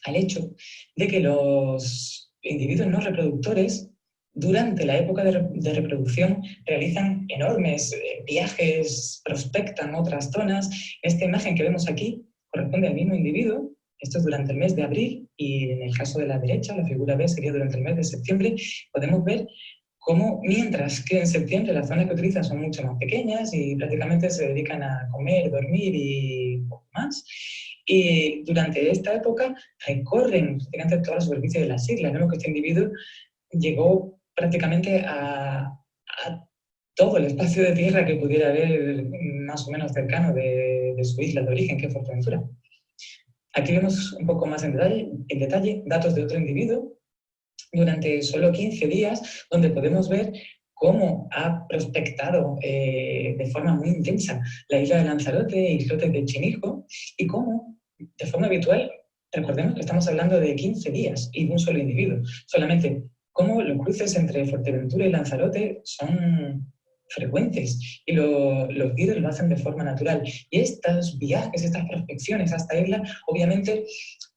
al hecho de que los individuos no reproductores durante la época de reproducción realizan enormes viajes, prospectan otras zonas. Esta imagen que vemos aquí corresponde al mismo individuo. Esto es durante el mes de abril y en el caso de la derecha, la figura B sería durante el mes de septiembre. Podemos ver cómo, mientras que en septiembre las zonas que utilizan son mucho más pequeñas y prácticamente se dedican a comer, dormir y poco más. Y durante esta época recorren prácticamente toda la superficie de las islas. Vemos que este individuo llegó prácticamente a todo el espacio de tierra que pudiera haber más o menos cercano de su isla de origen, que es Fuerteventura. Aquí vemos un poco más en detalle datos de otro individuo durante solo 15 días, donde podemos ver cómo ha prospectado de forma muy intensa la isla de Lanzarote y islotes de Chinijo, y cómo, de forma habitual, recordemos que estamos hablando de 15 días y de un solo individuo, solamente cómo los cruces entre Fuerteventura y Lanzarote son frecuentes y los guías lo hacen de forma natural. Y estos viajes, estas prospecciones a esta isla, obviamente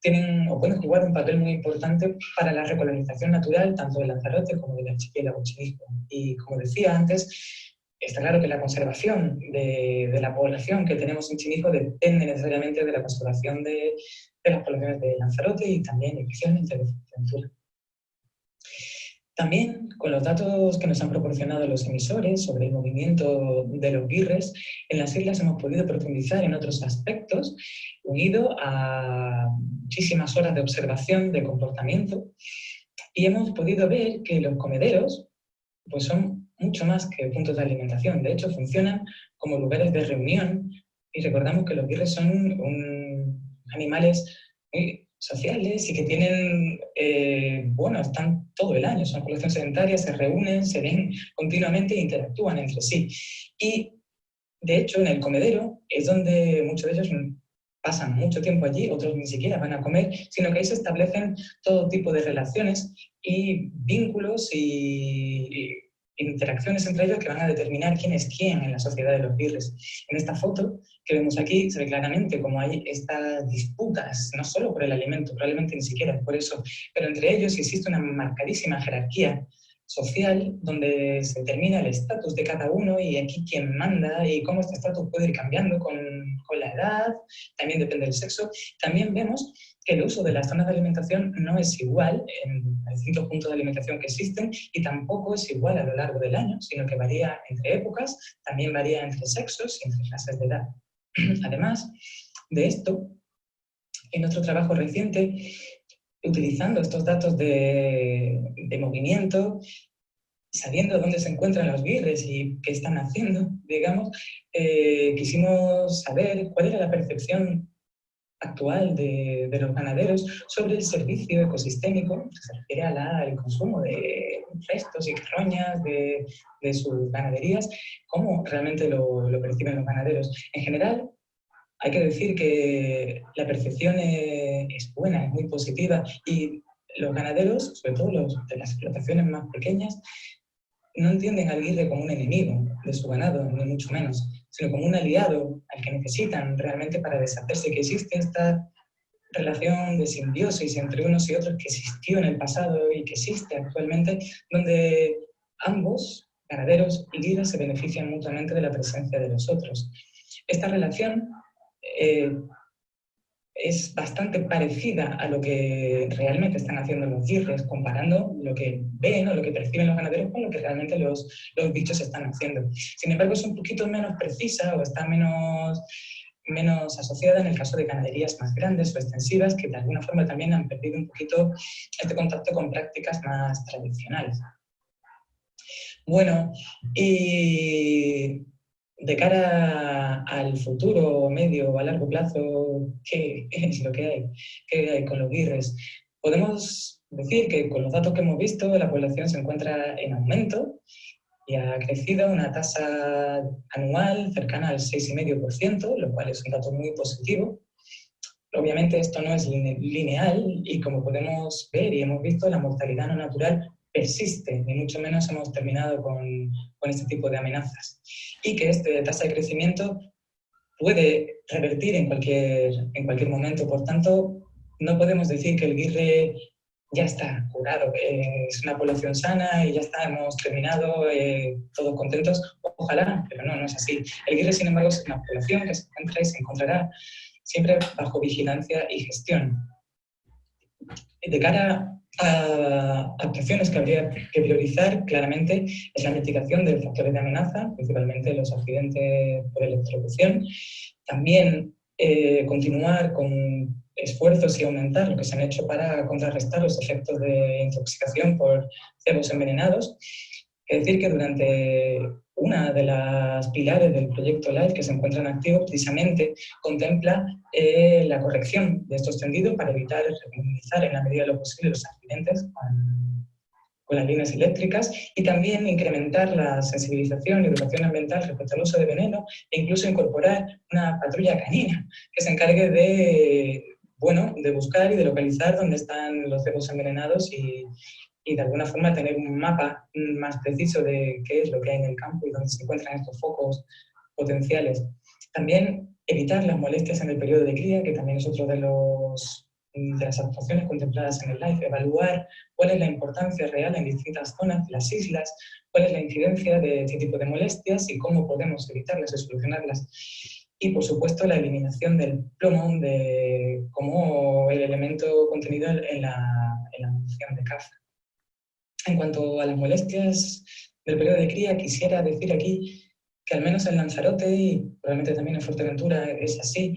tienen o pueden jugar un papel muy importante para la recolonización natural, tanto de Lanzarote como del archipiélago Chinijo. Y como decía antes, está claro que la conservación de la población que tenemos en Chinijo depende necesariamente de la conservación de las poblaciones de Lanzarote y también especialmente de Fuerteventura. También, con los datos que nos han proporcionado los emisores sobre el movimiento de los guirres, en las islas hemos podido profundizar en otros aspectos, unido a muchísimas horas de observación de comportamiento, y hemos podido ver que los comederos pues son mucho más que puntos de alimentación. De hecho, funcionan como lugares de reunión, y recordamos que los guirres son animales muy sociales y que tienen, están todo el año, son poblaciones sedentarias, se reúnen, se ven continuamente e interactúan entre sí. Y, de hecho, en el comedero es donde muchos de ellos pasan mucho tiempo allí, otros ni siquiera van a comer, sino que ahí se establecen todo tipo de relaciones y vínculos y interacciones entre ellos que van a determinar quién es quién en la sociedad de los guirres. En esta foto que vemos aquí se ve claramente cómo hay estas disputas, no solo por el alimento, probablemente ni siquiera es por eso, pero entre ellos existe una marcadísima jerarquía social donde se determina el estatus de cada uno y aquí quién manda y cómo este estatus puede ir cambiando con la edad, también depende del sexo. También vemos que el uso de las zonas de alimentación no es igual en los distintos puntos de alimentación que existen y tampoco es igual a lo largo del año, sino que varía entre épocas, también varía entre sexos y entre clases de edad. Además de esto, en nuestro trabajo reciente, utilizando estos datos de movimiento, sabiendo dónde se encuentran los guirres y qué están haciendo, digamos, quisimos saber cuál era la percepción actual de los ganaderos sobre el servicio ecosistémico que se refiere al consumo de restos y carroñas de sus ganaderías, cómo realmente lo perciben los ganaderos. En general, hay que decir que la percepción es buena, es muy positiva, y los ganaderos, sobre todo los de las explotaciones más pequeñas, no entienden al guirre como un enemigo de su ganado, ni mucho menos, sino como un aliado al que necesitan realmente para deshacerse, que existe esta relación de simbiosis entre unos y otros que existió en el pasado y que existe actualmente, donde ambos, ganaderos y guirres, se benefician mutuamente de la presencia de los otros. Esta relación es bastante parecida a lo que realmente están haciendo los guirres, comparando lo que ven o lo que perciben los ganaderos con lo que realmente los bichos están haciendo. Sin embargo, es un poquito menos precisa o está menos asociada en el caso de ganaderías más grandes o extensivas que de alguna forma también han perdido un poquito este contacto con prácticas más tradicionales. Bueno, y de cara al futuro, medio o a largo plazo, ¿qué es lo que hay? ¿Qué hay con los guirres? Podemos decir que con los datos que hemos visto, la población se encuentra en aumento y ha crecido a una tasa anual cercana al 6,5%, lo cual es un dato muy positivo. Obviamente esto no es lineal y, como podemos ver y hemos visto, la mortalidad no natural persiste, ni mucho menos hemos terminado con este tipo de amenazas. Y que esta tasa de crecimiento puede revertir en cualquier momento. Por tanto, no podemos decir que el guirre ya está curado, es una población sana y ya está, hemos terminado, todos contentos. Ojalá, pero no es así. El guirre, sin embargo, es una población que se encuentra y se encontrará siempre bajo vigilancia y gestión. De cara a actuaciones que habría que priorizar, claramente, es la mitigación de factores de amenaza, principalmente los accidentes por electrocución. También continuar con esfuerzos y aumentar lo que se han hecho para contrarrestar los efectos de intoxicación por cebos envenenados. Es decir, que durante una de las pilares del proyecto LIFE que se encuentra en activo, precisamente contempla la corrección de estos tendidos para evitar minimizar en la medida de lo posible los accidentes con las líneas eléctricas, y también incrementar la sensibilización y educación ambiental respecto al uso de veneno, e incluso incorporar una patrulla canina que se encargue de buscar y de localizar dónde están los cebos envenenados y de alguna forma tener un mapa más preciso de qué es lo que hay en el campo y dónde se encuentran estos focos potenciales. También evitar las molestias en el periodo de cría, que también es otro de las actuaciones contempladas en el LIFE. Evaluar cuál es la importancia real en distintas zonas de las islas, cuál es la incidencia de este tipo de molestias y cómo podemos evitarlas y solucionarlas. Y, por supuesto, la eliminación del plomo como el elemento contenido en la munición de caza. En cuanto a las molestias del periodo de cría, quisiera decir aquí que al menos en Lanzarote y probablemente también en Fuerteventura es así,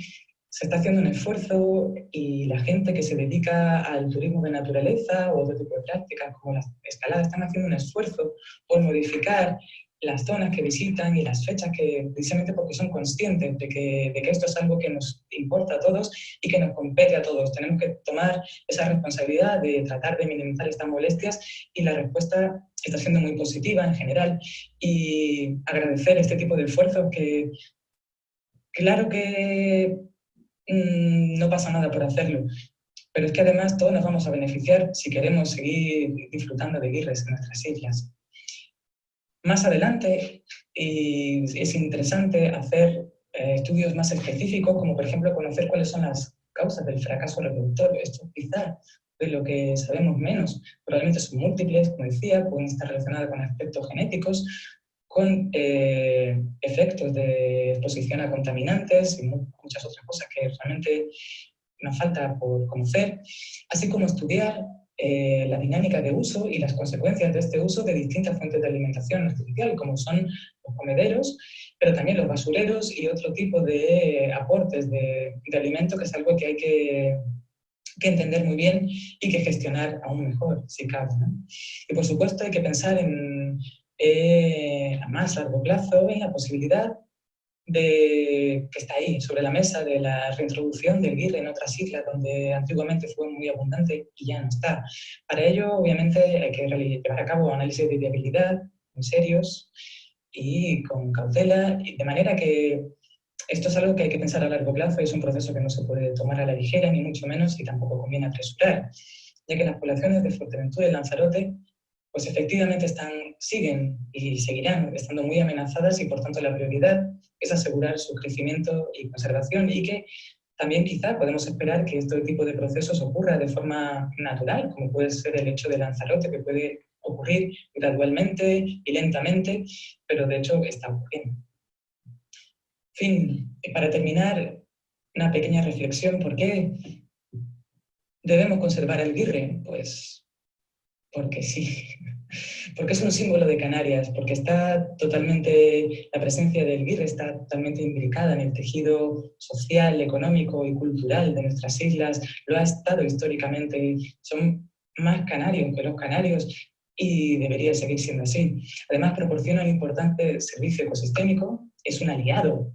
se está haciendo un esfuerzo y la gente que se dedica al turismo de naturaleza o otro tipo de prácticas como la escalada están haciendo un esfuerzo por modificar las zonas que visitan y las fechas, precisamente porque son conscientes de que esto es algo que nos importa a todos y que nos compete a todos. Tenemos que tomar esa responsabilidad de tratar de minimizar estas molestias, y la respuesta está siendo muy positiva en general. Y agradecer este tipo de esfuerzos que, claro que no pasa nada por hacerlo, pero es que además todos nos vamos a beneficiar si queremos seguir disfrutando de guirres en nuestras islas. Más adelante es interesante hacer estudios más específicos, como por ejemplo conocer cuáles son las causas del fracaso reproductor. Esto quizá de lo que sabemos menos. Probablemente son múltiples, como decía, pueden estar relacionadas con aspectos genéticos, con efectos de exposición a contaminantes y muchas otras cosas que realmente nos falta por conocer, así como estudiar la dinámica de uso y las consecuencias de este uso de distintas fuentes de alimentación artificial, como son los comederos, pero también los basureros y otro tipo de aportes de alimento, que es algo que hay que entender muy bien y que gestionar aún mejor, si cabe, ¿no? Y por supuesto hay que pensar a más largo plazo en la posibilidad que está ahí, sobre la mesa, de la reintroducción del guirre en otras islas donde antiguamente fue muy abundante y ya no está. Para ello, obviamente, hay que llevar a cabo análisis de viabilidad muy serios y con cautela, y de manera que Esto es algo que hay que pensar a largo plazo y es un proceso que no se puede tomar a la ligera, ni mucho menos, y tampoco conviene apresurar, ya que las poblaciones de Fuerteventura y Lanzarote pues efectivamente siguen y seguirán estando muy amenazadas y por tanto la prioridad es asegurar su crecimiento y conservación y que también quizá podemos esperar que este tipo de procesos ocurra de forma natural, como puede ser el hecho de Lanzarote, que puede ocurrir gradualmente y lentamente, pero de hecho está ocurriendo. En fin, para terminar, una pequeña reflexión. ¿Por qué debemos conservar el guirre? Pues porque sí, porque es un símbolo de Canarias, porque la presencia del guirre está totalmente imbricada en el tejido social, económico y cultural de nuestras islas, lo ha estado históricamente, son más canarios que los canarios y debería seguir siendo así. Además, proporciona un importante servicio ecosistémico, es un aliado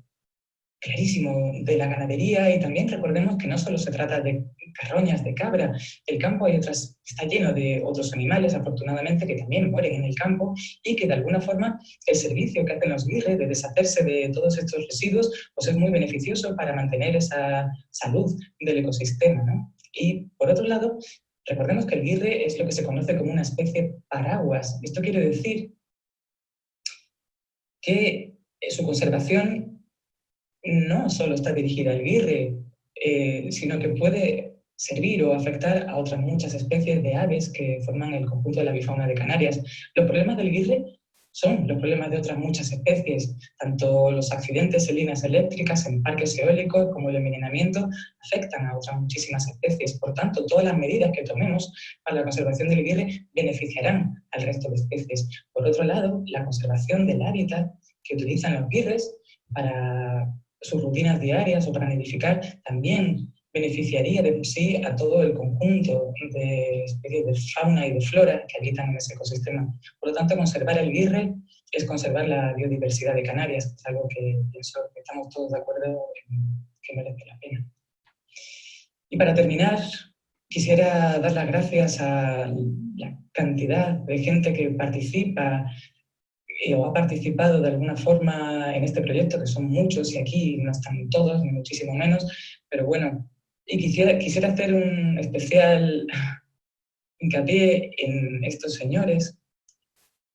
clarísimo de la ganadería y también recordemos que no solo se trata de carroñas de cabra, el campo está lleno de otros animales, afortunadamente, que también mueren en el campo y que de alguna forma el servicio que hacen los guirres de deshacerse de todos estos residuos pues es muy beneficioso para mantener esa salud del ecosistema, ¿no? Y por otro lado, recordemos que el guirre es lo que se conoce como una especie paraguas. Esto quiere decir que su conservación no solo está dirigida al guirre, sino que puede servir o afectar a otras muchas especies de aves que forman el conjunto de la bifauna de Canarias. Los problemas del guirre son los problemas de otras muchas especies, tanto los accidentes en líneas eléctricas, en parques eólicos, como el envenenamiento, afectan a otras muchísimas especies. Por tanto, todas las medidas que tomemos para la conservación del guirre beneficiarán al resto de especies. Por otro lado, la conservación del hábitat que utilizan los guirres para sus rutinas diarias o para nidificar, también beneficiaría de por sí a todo el conjunto de especies de fauna y de flora que habitan en ese ecosistema. Por lo tanto, conservar el guirre es conservar la biodiversidad de Canarias, es algo que pienso que estamos todos de acuerdo en que merece la pena. Y para terminar, quisiera dar las gracias a la cantidad de gente que participa o ha participado de alguna forma en este proyecto, que son muchos y aquí no están todos, ni muchísimo menos, pero bueno, y quisiera hacer un especial hincapié en estos señores,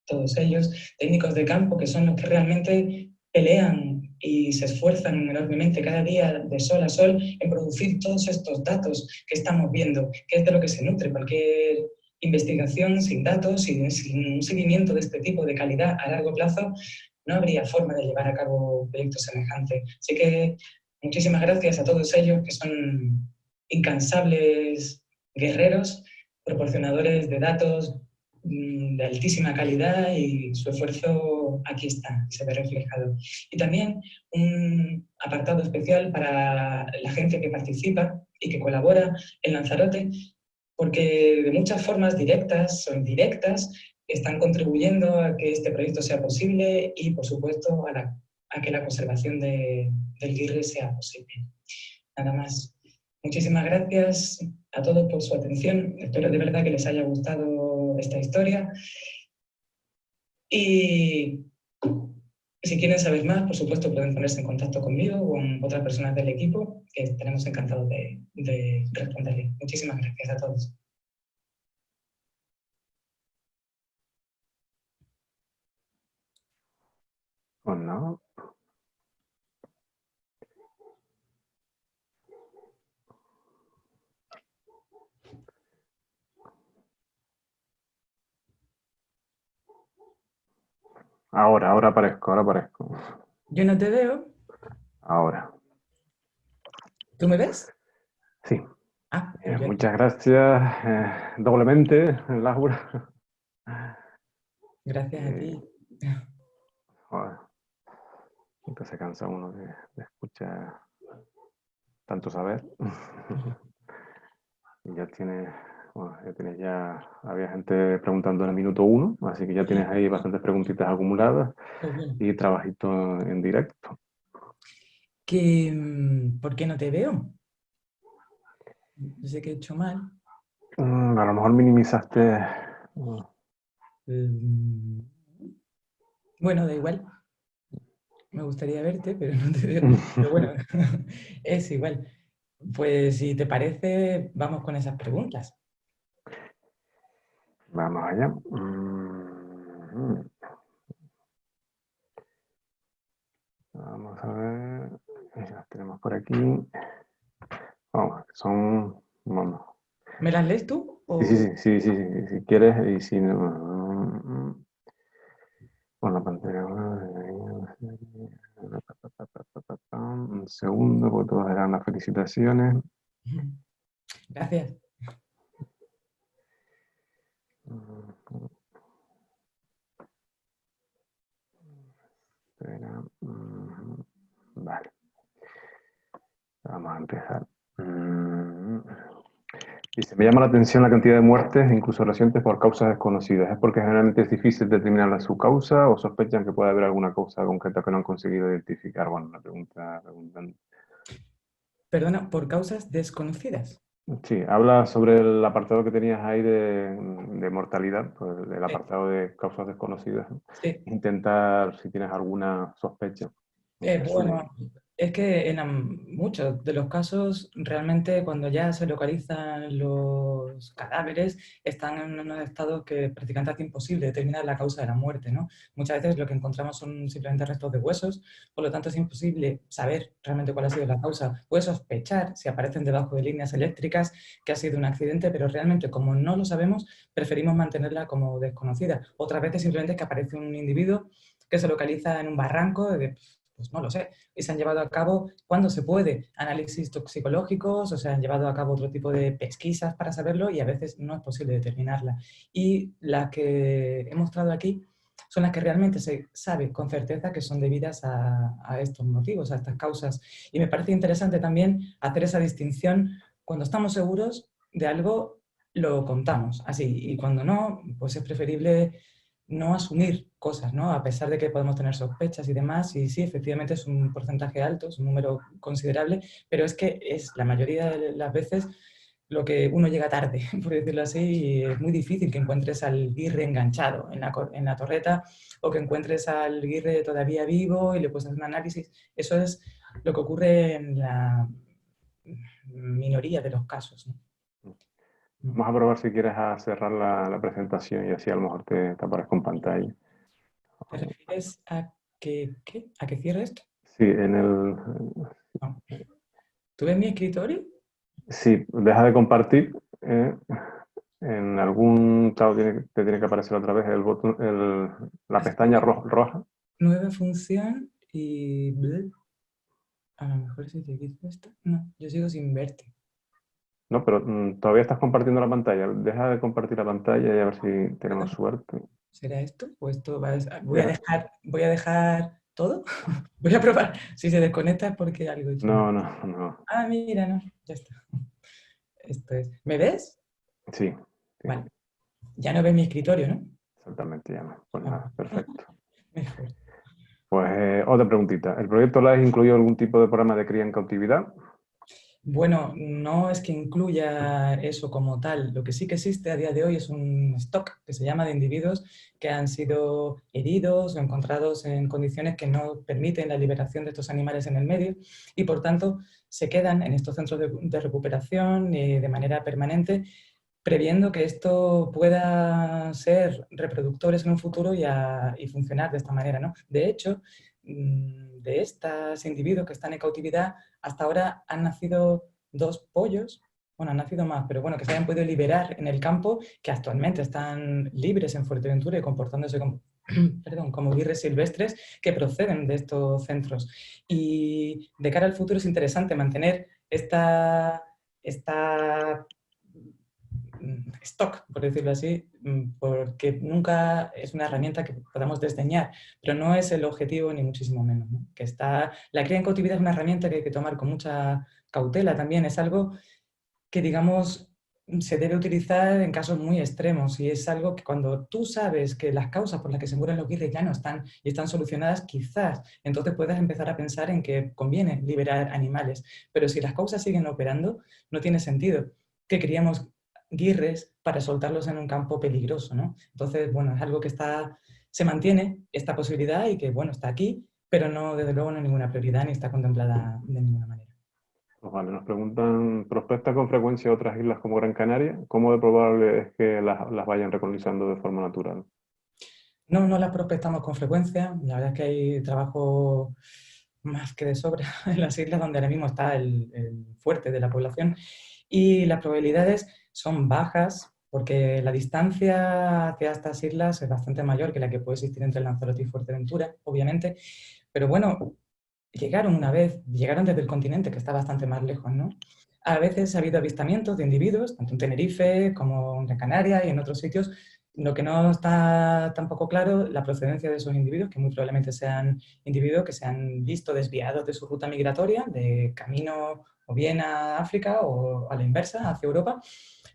todos ellos, técnicos de campo, que son los que realmente pelean y se esfuerzan enormemente cada día de sol a sol en producir todos estos datos que estamos viendo, que es de lo que se nutre cualquier investigación sin datos y sin un seguimiento de este tipo de calidad a largo plazo. No habría forma de llevar a cabo proyectos semejantes. Así que muchísimas gracias a todos ellos que son incansables guerreros, proporcionadores de datos de altísima calidad y su esfuerzo aquí está, se ve reflejado. Y también un apartado especial para la gente que participa y que colabora en Lanzarote, porque de muchas formas directas o indirectas están contribuyendo a que este proyecto sea posible y, por supuesto, a que la conservación del guirre sea posible. Nada más. Muchísimas gracias a todos por su atención. Espero de verdad que les haya gustado esta historia. Y si quieren saber más, por supuesto, pueden ponerse en contacto conmigo o con otras personas del equipo, que estaremos encantados de responderles. Muchísimas gracias a todos. Pues no. Ahora aparezco. Yo no te veo. Ahora. ¿Tú me ves? Sí. Pues Muchas gracias doblemente, Laura. gracias a ti. Joder, nunca se cansa uno de escuchar tanto saber. Y ya tienes, había gente preguntando en el minuto 1, así que ya tienes ahí bastantes preguntitas acumuladas y trabajito en directo. ¿Por qué no te veo? No sé qué he hecho mal. A lo mejor minimizaste. Bueno, da igual. me gustaría verte, pero no te veo. Pero bueno, es igual. Pues si te parece, vamos con esas preguntas. Vamos allá. Vamos a ver. Las tenemos por aquí. Vamos, son... Vamos. ¿Me las lees tú? Sí, si quieres y si no... Con la pantalla... Un segundo, porque todas eran las felicitaciones. Gracias. Vale. Vamos a empezar. Dice, me llama la atención la cantidad de muertes, incluso recientes, por causas desconocidas. ¿Es porque generalmente es difícil determinar su causa o sospechan que puede haber alguna causa concreta que no han conseguido identificar? Bueno, la pregunta... Perdona, por causas desconocidas. Sí, habla sobre el apartado que tenías ahí de mortalidad, pues el Sí, apartado de causas desconocidas. sí. Intentar, si tienes alguna sospecha. No sé si... Bueno, es que en muchos de los casos realmente cuando ya se localizan los cadáveres están en unos estados que prácticamente hace imposible determinar la causa de la muerte, ¿no? Muchas veces lo que encontramos son simplemente restos de huesos, por lo tanto es imposible saber realmente cuál ha sido la causa. Puede sospechar si aparecen debajo de líneas eléctricas que ha sido un accidente, pero realmente como no lo sabemos, preferimos mantenerla como desconocida. Otras veces simplemente es que aparece un individuo que se localiza en un barranco, pues no lo sé, y se han llevado a cabo, cuando se puede, análisis toxicológicos o se han llevado a cabo otro tipo de pesquisas para saberlo y a veces no es posible determinarla. Y las que he mostrado aquí son las que realmente se sabe con certeza que son debidas a estos motivos, a estas causas. Y me parece interesante también hacer esa distinción. Cuando estamos seguros de algo, lo contamos así, y cuando no, pues es preferible no asumir cosas, ¿no? A pesar de que podemos tener sospechas y demás, y sí, efectivamente es un porcentaje alto, es un número considerable, pero es que es la mayoría de las veces lo que uno llega tarde, por decirlo así, y es muy difícil que encuentres al guirre enganchado en la torreta o que encuentres al guirre todavía vivo y le puedes hacer un análisis. Eso es lo que ocurre en la minoría de los casos, ¿no? Vamos a probar si quieres a cerrar la presentación y así a lo mejor te aparezco en pantalla. ¿Te refieres a que, ¿qué? ¿A que cierre esto? Sí, en el... No. ¿Tú ves mi escritorio? Sí, deja de compartir. En algún lado te tiene que aparecer otra vez el botón, la pestaña roja. Nueva función y... A lo mejor si te quito esto... No, yo sigo sin verte. No, pero todavía estás compartiendo la pantalla. Deja de compartir la pantalla y a ver si tenemos ¿Perdón? suerte. ¿Será esto? ¿O esto va a... Deja- voy a dejar todo? Voy a probar. Si se desconecta es porque algo he hecho mal. No. Ah, mira, no. Ya está. Esto es... ¿Me ves? Sí, sí, Vale. Ya no ves mi escritorio, ¿no? exactamente, ya no. Pues Ah, nada, perfecto. mejor. Pues otra preguntita. ¿El proyecto LIFE incluye algún tipo de programa de cría en cautividad? Bueno, no es que incluya eso como tal. Lo que sí que existe a día de hoy es un stock que se llama de individuos que han sido heridos o encontrados en condiciones que no permiten la liberación de estos animales en el medio y por tanto se quedan en estos centros de recuperación de manera permanente, previendo que esto pueda ser reproductores en un futuro y funcionar de esta manera, ¿no? De hecho, de estos individuos que están en cautividad, hasta ahora han nacido 2 pollos, bueno, han nacido más, pero bueno, que se hayan podido liberar en el campo, que actualmente están libres en Fuerteventura y comportándose como, perdón, como guirres silvestres que proceden de estos centros. Y de cara al futuro es interesante mantener esta stock, por decirlo así, porque nunca es una herramienta que podamos desdeñar, pero no es el objetivo ni muchísimo menos, ¿no? La cría en cautividad es una herramienta que hay que tomar con mucha cautela también, es algo que, digamos, se debe utilizar en casos muy extremos y es algo que cuando tú sabes que las causas por las que se mueren los guirres ya no están y están solucionadas, quizás entonces puedas empezar a pensar en que conviene liberar animales, pero si las causas siguen operando, no tiene sentido que criemos guirres para soltarlos en un campo peligroso, ¿no? Entonces, bueno, es algo que se mantiene esta posibilidad y que, bueno, está aquí, pero no, desde luego no es ninguna prioridad ni está contemplada de ninguna manera. Pues vale, nos preguntan, ¿prospecta con frecuencia otras islas como Gran Canaria? ¿Cómo de probable es que las vayan recolonizando de forma natural? No, no las prospectamos con frecuencia. La verdad es que hay trabajo más que de sobra en las islas donde ahora mismo está el fuerte de la población y las probabilidades son bajas porque la distancia hacia estas islas es bastante mayor que la que puede existir entre Lanzarote y Fuerteventura, obviamente. Pero bueno, llegaron desde el continente, que está bastante más lejos, ¿no? A veces ha habido avistamientos de individuos, tanto en Tenerife como en Gran Canaria y en otros sitios. Lo que no está tampoco claro, la procedencia de esos individuos, que muy probablemente sean individuos que se han visto desviados de su ruta migratoria, de camino o bien a África o a la inversa, hacia Europa.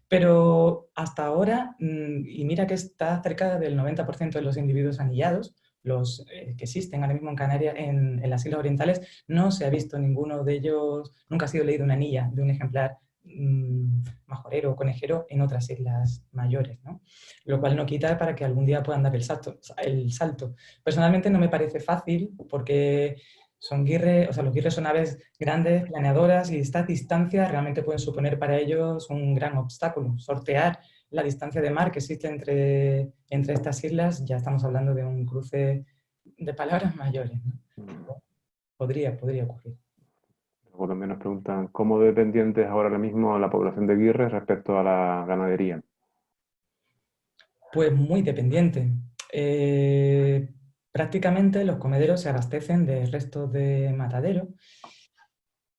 Pero hasta ahora, y mira que está cerca del 90% de los individuos anillados, los que existen ahora mismo en Canarias, en las Islas Orientales, no se ha visto ninguno de ellos, nunca ha sido leído una anilla de un ejemplar majorero o conejero en otras islas mayores, ¿no? Lo cual no quita para que algún día puedan dar el salto. Personalmente no me parece fácil porque son guirres, o sea, los guirres son aves grandes, planeadoras, y estas distancias realmente pueden suponer para ellos un gran obstáculo. Sortear la distancia de mar que existe entre estas islas, ya estamos hablando de un cruce de palabras mayores, ¿no? Podría ocurrir. Luego también nos preguntan, ¿cómo dependiente es ahora mismo la población de guirres respecto a la ganadería? Pues muy dependiente. Prácticamente los comederos se abastecen de restos de matadero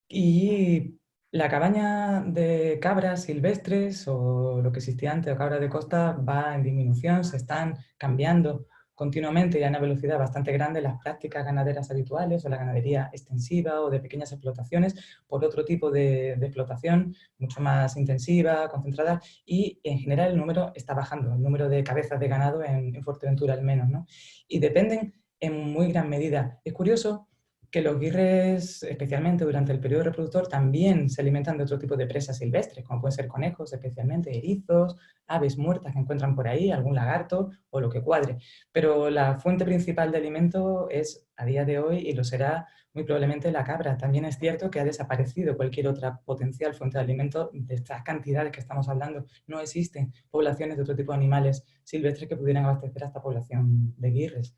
y la cabaña de cabras silvestres o lo que existía antes, o cabras de costa, va en disminución, se están cambiando continuamente y a una velocidad bastante grande las prácticas ganaderas habituales o la ganadería extensiva o de pequeñas explotaciones por otro tipo de explotación mucho más intensiva, concentrada, y en general el número está bajando, el número de cabezas de ganado en Fuerteventura al menos, ¿no? Y dependen en muy gran medida. Es curioso que los guirres, especialmente durante el periodo reproductor, también se alimentan de otro tipo de presas silvestres, como pueden ser conejos, especialmente erizos, aves muertas que encuentran por ahí, algún lagarto o lo que cuadre. Pero la fuente principal de alimento es, a día de hoy, y lo será muy probablemente, la cabra. También es cierto que ha desaparecido cualquier otra potencial fuente de alimento de estas cantidades que estamos hablando. No existen poblaciones de otro tipo de animales silvestres que pudieran abastecer a esta población de guirres.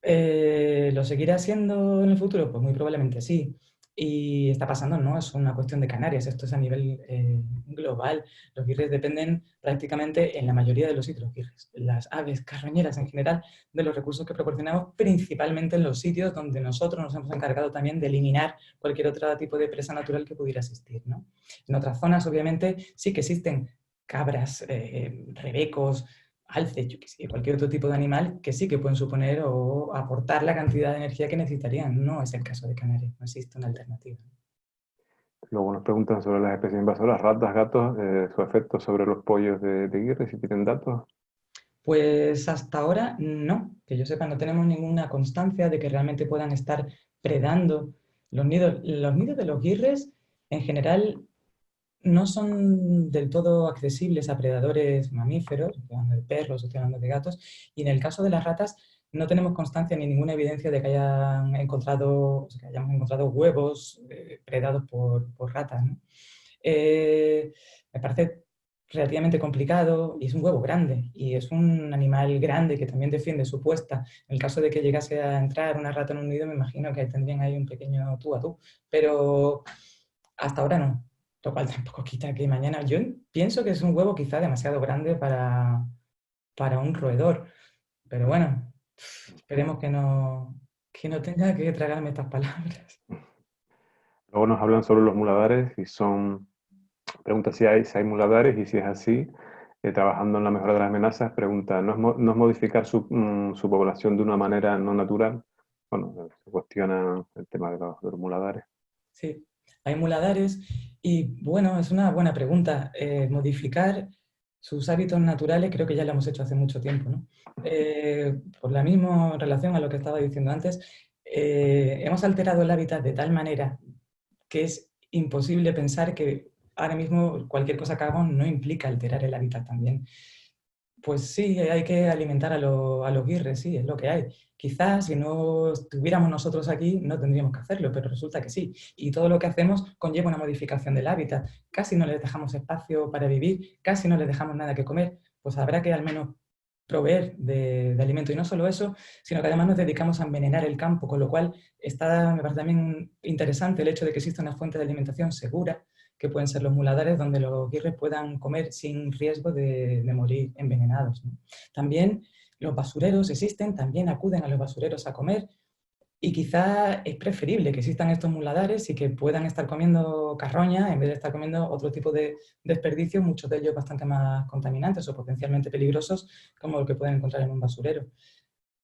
¿Lo seguirá siendo en el futuro? Pues muy probablemente sí. Y está pasando, no es una cuestión de Canarias, esto es a nivel global. Los guirres dependen prácticamente en la mayoría de los sitios, los guirres, las aves carroñeras en general, de los recursos que proporcionamos, principalmente en los sitios donde nosotros nos hemos encargado también de eliminar cualquier otro tipo de presa natural que pudiera existir, ¿no? En otras zonas, obviamente, sí que existen cabras, rebecos, alces, yo qué sé, cualquier otro tipo de animal que sí que pueden suponer o aportar la cantidad de energía que necesitarían. No es el caso de Canarias, no existe una alternativa. Luego nos preguntan sobre las especies invasoras, ratas, gatos, su efecto sobre los pollos de guirres, si tienen datos. Pues hasta ahora no, que yo sepa, no tenemos ninguna constancia de que realmente puedan estar predando los nidos. Los nidos de los guirres en general no son del todo accesibles a predadores mamíferos, estoy hablando de perros, estoy hablando de gatos, y en el caso de las ratas no tenemos constancia ni ninguna evidencia de que que hayamos encontrado huevos predados por ratas, ¿no? Me parece relativamente complicado y es un huevo grande y es un animal grande que también defiende su puesta. En el caso de que llegase a entrar una rata en un nido, me imagino que tendrían ahí un pequeño tú a tú, pero hasta ahora no, lo cual tampoco quita que mañana... Yo pienso que es un huevo quizá demasiado grande para un roedor, pero bueno, esperemos que no tenga que tragarme estas palabras. Luego nos hablan sobre los muladares y pregunta si hay muladares y si es así, trabajando en la mejora de las amenazas, pregunta, ¿no es modificar su población de una manera no natural? Bueno, se cuestiona el tema de los muladares. Sí, hay muladares y bueno, es una buena pregunta. Modificar sus hábitos naturales creo que ya lo hemos hecho hace mucho tiempo, ¿no? Por la misma relación a lo que estaba diciendo antes, hemos alterado el hábitat de tal manera que es imposible pensar que ahora mismo cualquier cosa que hagamos no implica alterar el hábitat también. Pues sí, hay que alimentar a los guirres, sí, es lo que hay. Quizás si no estuviéramos nosotros aquí no tendríamos que hacerlo, pero resulta que sí. Y todo lo que hacemos conlleva una modificación del hábitat. Casi no les dejamos espacio para vivir, casi no les dejamos nada que comer. Pues habrá que al menos proveer de alimento. Y no solo eso, sino que además nos dedicamos a envenenar el campo, con lo cual me parece también interesante el hecho de que exista una fuente de alimentación segura, que pueden ser los muladares, donde los guirres puedan comer sin riesgo de morir envenenados, ¿no? También los basureros existen, también acuden a los basureros a comer, y quizá es preferible que existan estos muladares y que puedan estar comiendo carroña en vez de estar comiendo otro tipo de desperdicios, muchos de ellos bastante más contaminantes o potencialmente peligrosos, como lo que pueden encontrar en un basurero.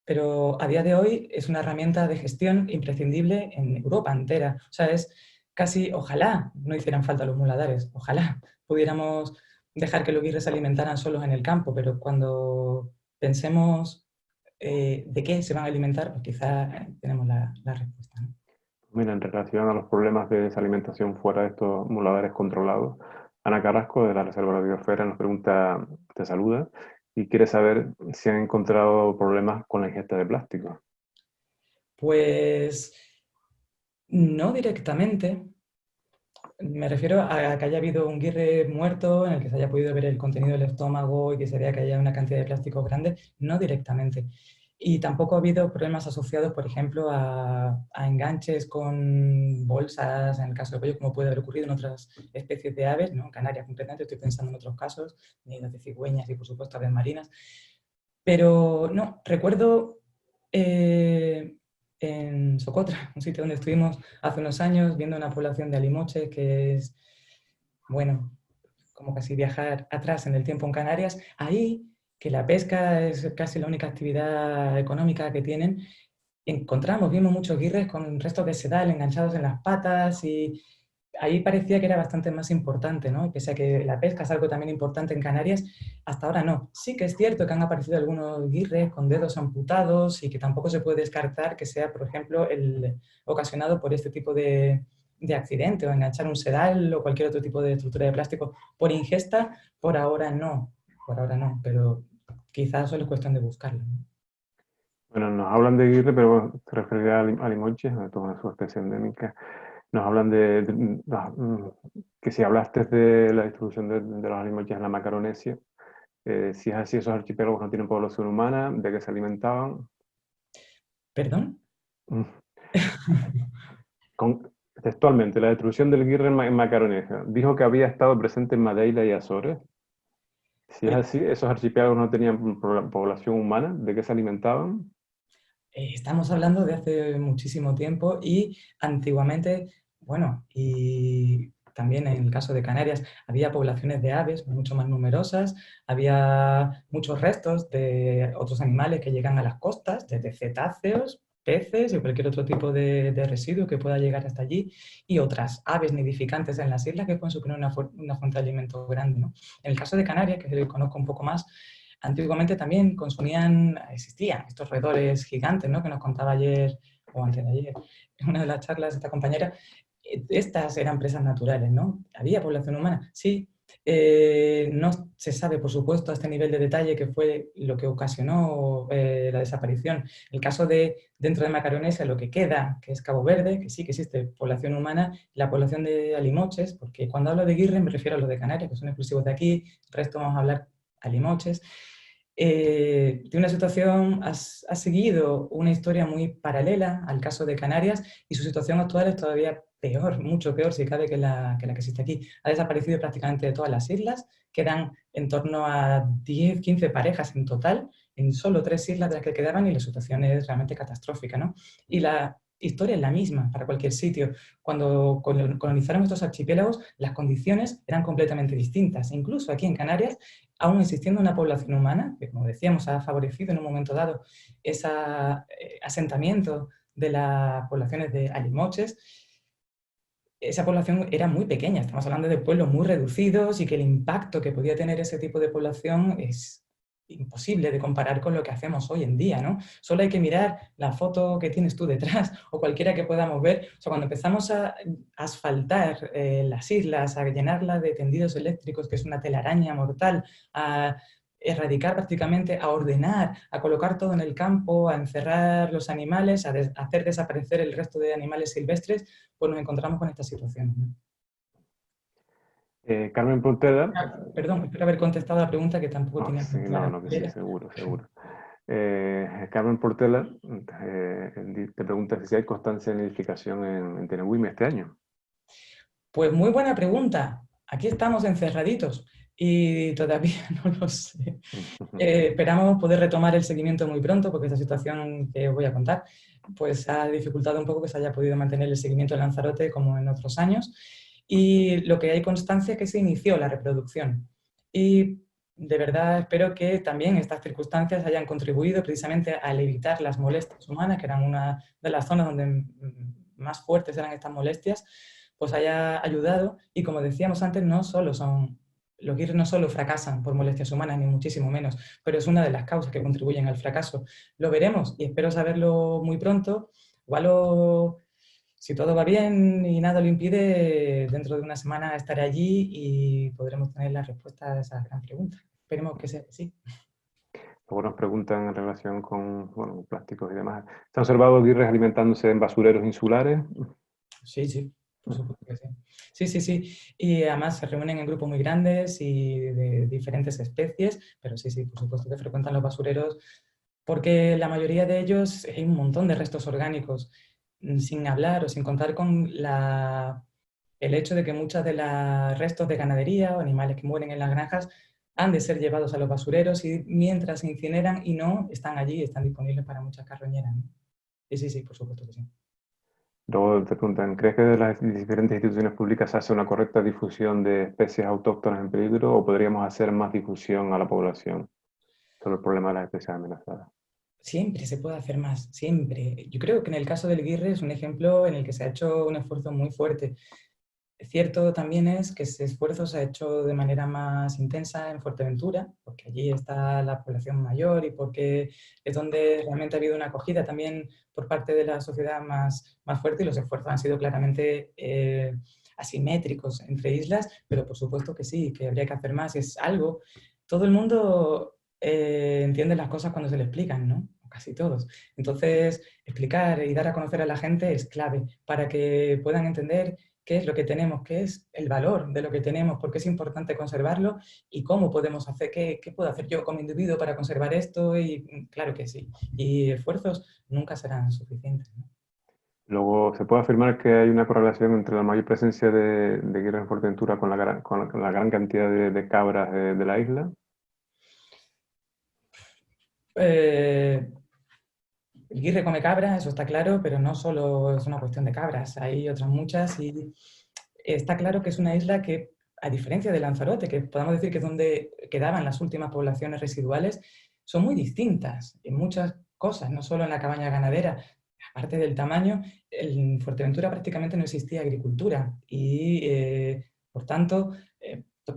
Pero a día de hoy es una herramienta de gestión imprescindible en Europa entera. O sea, es casi, ojalá no hicieran falta los muladares, ojalá pudiéramos dejar que los guirres se alimentaran solos en el campo, pero cuando pensemos de qué se van a alimentar, pues quizá tenemos la respuesta, ¿no? Mira, en relación a los problemas de desalimentación fuera de estos muladares controlados, Ana Carrasco de la Reserva de la Biosfera nos pregunta, te saluda, y quiere saber si han encontrado problemas con la ingesta de plástico. Pues no directamente. Me refiero a que haya habido un guirre muerto en el que se haya podido ver el contenido del estómago y que se vea que haya una cantidad de plástico grande, no directamente. Y tampoco ha habido problemas asociados, por ejemplo, a enganches con bolsas, en el caso de pollo, como puede haber ocurrido en otras especies de aves, ¿no? En Canarias concretamente, estoy pensando en otros casos, nidos de cigüeñas y por supuesto aves marinas. Pero no, recuerdo en Socotra, un sitio donde estuvimos hace unos años viendo una población de alimoches que es, bueno, como casi viajar atrás en el tiempo en Canarias. Ahí, que la pesca es casi la única actividad económica que tienen, vimos muchos guirres con restos de sedal enganchados en las patas y ahí parecía que era bastante más importante, ¿no? Y pese a que la pesca es algo también importante en Canarias, hasta ahora no. Sí que es cierto que han aparecido algunos guirres con dedos amputados y que tampoco se puede descartar que sea, por ejemplo, ocasionado por este tipo de accidente o enganchar un sedal o cualquier otro tipo de estructura de plástico por ingesta. Por ahora no, pero quizás solo es cuestión de buscarlo, ¿no? Bueno, nos hablan de guirre, pero bueno, se refiere a limoches, esto es una subespecie endémica. Nos hablan que si hablaste de la distribución de los alimoches en la Macaronesia, si es así, esos archipiélagos no tienen población humana, ¿de qué se alimentaban? ¿Perdón? Mm. Textualmente, la distribución del guirre en Macaronesia. Dijo que había estado presente en Madeira y Azores. Si es Pues así, esos archipiélagos no tenían población humana, ¿de qué se alimentaban? estamos hablando de hace muchísimo tiempo y antiguamente, bueno, y también en el caso de Canarias, había poblaciones de aves mucho más numerosas, había muchos restos de otros animales que llegan a las costas, desde cetáceos, peces y cualquier otro tipo de residuo que pueda llegar hasta allí, y otras aves nidificantes en las islas que pueden suponer una fuente de alimento grande, ¿no? En el caso de Canarias, que es el que conozco un poco más, antiguamente también existían estos roedores gigantes, ¿no? Que nos contaba ayer o antes de ayer en una de las charlas de esta compañera. Estas eran presas naturales, ¿no? ¿Había población humana? Sí. No se sabe, por supuesto, a este nivel de detalle que fue lo que ocasionó la desaparición. El caso de dentro de Macaronesia, lo que queda, que es Cabo Verde, que sí que existe población humana, la población de alimoches, porque cuando hablo de guirre me refiero a los de Canarias, que son exclusivos de aquí, el resto vamos a hablar alimoches. De una situación, ha seguido una historia muy paralela al caso de Canarias y su situación actual es todavía peor, mucho peor si cabe que la que existe aquí. Ha desaparecido prácticamente de todas las islas, quedan en torno a 10, 15 parejas en total, en solo 3 islas de las que quedaban y la situación es realmente catastrófica, ¿no? Y la historia es la misma para cualquier sitio. Cuando colonizaron estos archipiélagos, las condiciones eran completamente distintas. Incluso aquí en Canarias, aún existiendo una población humana, que como decíamos ha favorecido en un momento dado ese asentamiento de las poblaciones de alimoches, esa población era muy pequeña, estamos hablando de pueblos muy reducidos y que el impacto que podía tener ese tipo de población es imposible de comparar con lo que hacemos hoy en día, ¿no? Solo hay que mirar la foto que tienes tú detrás o cualquiera que podamos ver. O sea, cuando empezamos a asfaltar las islas, a llenarlas de tendidos eléctricos, que es una telaraña mortal, a erradicar prácticamente, a ordenar, a colocar todo en el campo, a encerrar los animales, a hacer desaparecer el resto de animales silvestres, pues nos encontramos con esta situación, ¿no? Carmen Portela. Perdón, espero haber contestado la pregunta que tampoco No, tenía sí, muy no, clara. no, que sí, seguro, seguro. Carmen Portela te pregunta si hay constancia de nidificación en Tenehuime este año. Pues muy buena pregunta. Aquí estamos encerraditos y todavía no lo sé. Esperamos poder retomar el seguimiento muy pronto, porque esta situación que os voy a contar pues ha dificultado un poco que se haya podido mantener el seguimiento de Lanzarote como en otros años. Y lo que hay constancia es que se inició la reproducción. Y de verdad espero que también estas circunstancias hayan contribuido precisamente a evitar las molestias humanas, que eran una de las zonas donde más fuertes eran estas molestias, pues haya ayudado. Y como decíamos antes, los guirres no solo fracasan por molestias humanas, ni muchísimo menos, pero es una de las causas que contribuyen al fracaso. Lo veremos y espero saberlo muy pronto. Igual, si todo va bien y nada lo impide, dentro de una semana estaré allí y podremos tener la respuesta a esa gran pregunta. Esperemos que sea sí. Luego nos preguntan en relación con, bueno, plásticos y demás. ¿Se han observado guirres alimentándose en basureros insulares? Sí, sí, por supuesto que sí. Sí, sí, sí. Y además se reúnen en grupos muy grandes y de diferentes especies, pero sí, sí, por supuesto que frecuentan los basureros, porque la mayoría de ellos hay un montón de restos orgánicos, sin hablar o sin contar con el hecho de que muchos de los restos de ganadería o animales que mueren en las granjas han de ser llevados a los basureros y mientras se incineran y no, están allí, están disponibles para muchas carroñeras, ¿no? Y sí, sí, por supuesto que sí. Luego te preguntan, ¿crees que de las diferentes instituciones públicas se hace una correcta difusión de especies autóctonas en peligro o podríamos hacer más difusión a la población sobre el problema de las especies amenazadas? Siempre se puede hacer más, siempre. Yo creo que en el caso del Guirre es un ejemplo en el que se ha hecho un esfuerzo muy fuerte. Cierto también es que ese esfuerzo se ha hecho de manera más intensa en Fuerteventura, porque allí está la población mayor y porque es donde realmente ha habido una acogida también por parte de la sociedad más fuerte, y los esfuerzos han sido claramente asimétricos entre islas, pero por supuesto que sí, que habría que hacer más. Es algo, todo el mundo entiende las cosas cuando se le explican, ¿no? Casi todos. Entonces, explicar y dar a conocer a la gente es clave para que puedan entender qué es lo que tenemos, qué es el valor de lo que tenemos, por qué es importante conservarlo y cómo podemos hacer, qué puedo hacer yo como individuo para conservar esto. Y claro que sí. Y esfuerzos nunca serán suficientes, ¿no? Luego, ¿se puede afirmar que hay una correlación entre la mayor presencia de guirres en Fuerteventura con la gran cantidad de cabras de la isla? El guirre come cabra, eso está claro, pero no solo es una cuestión de cabras, hay otras muchas y está claro que es una isla que, a diferencia de Lanzarote, que podemos decir que es donde quedaban las últimas poblaciones residuales, son muy distintas en muchas cosas, no solo en la cabaña ganadera. Aparte del tamaño, en Fuerteventura prácticamente no existía agricultura y, por tanto,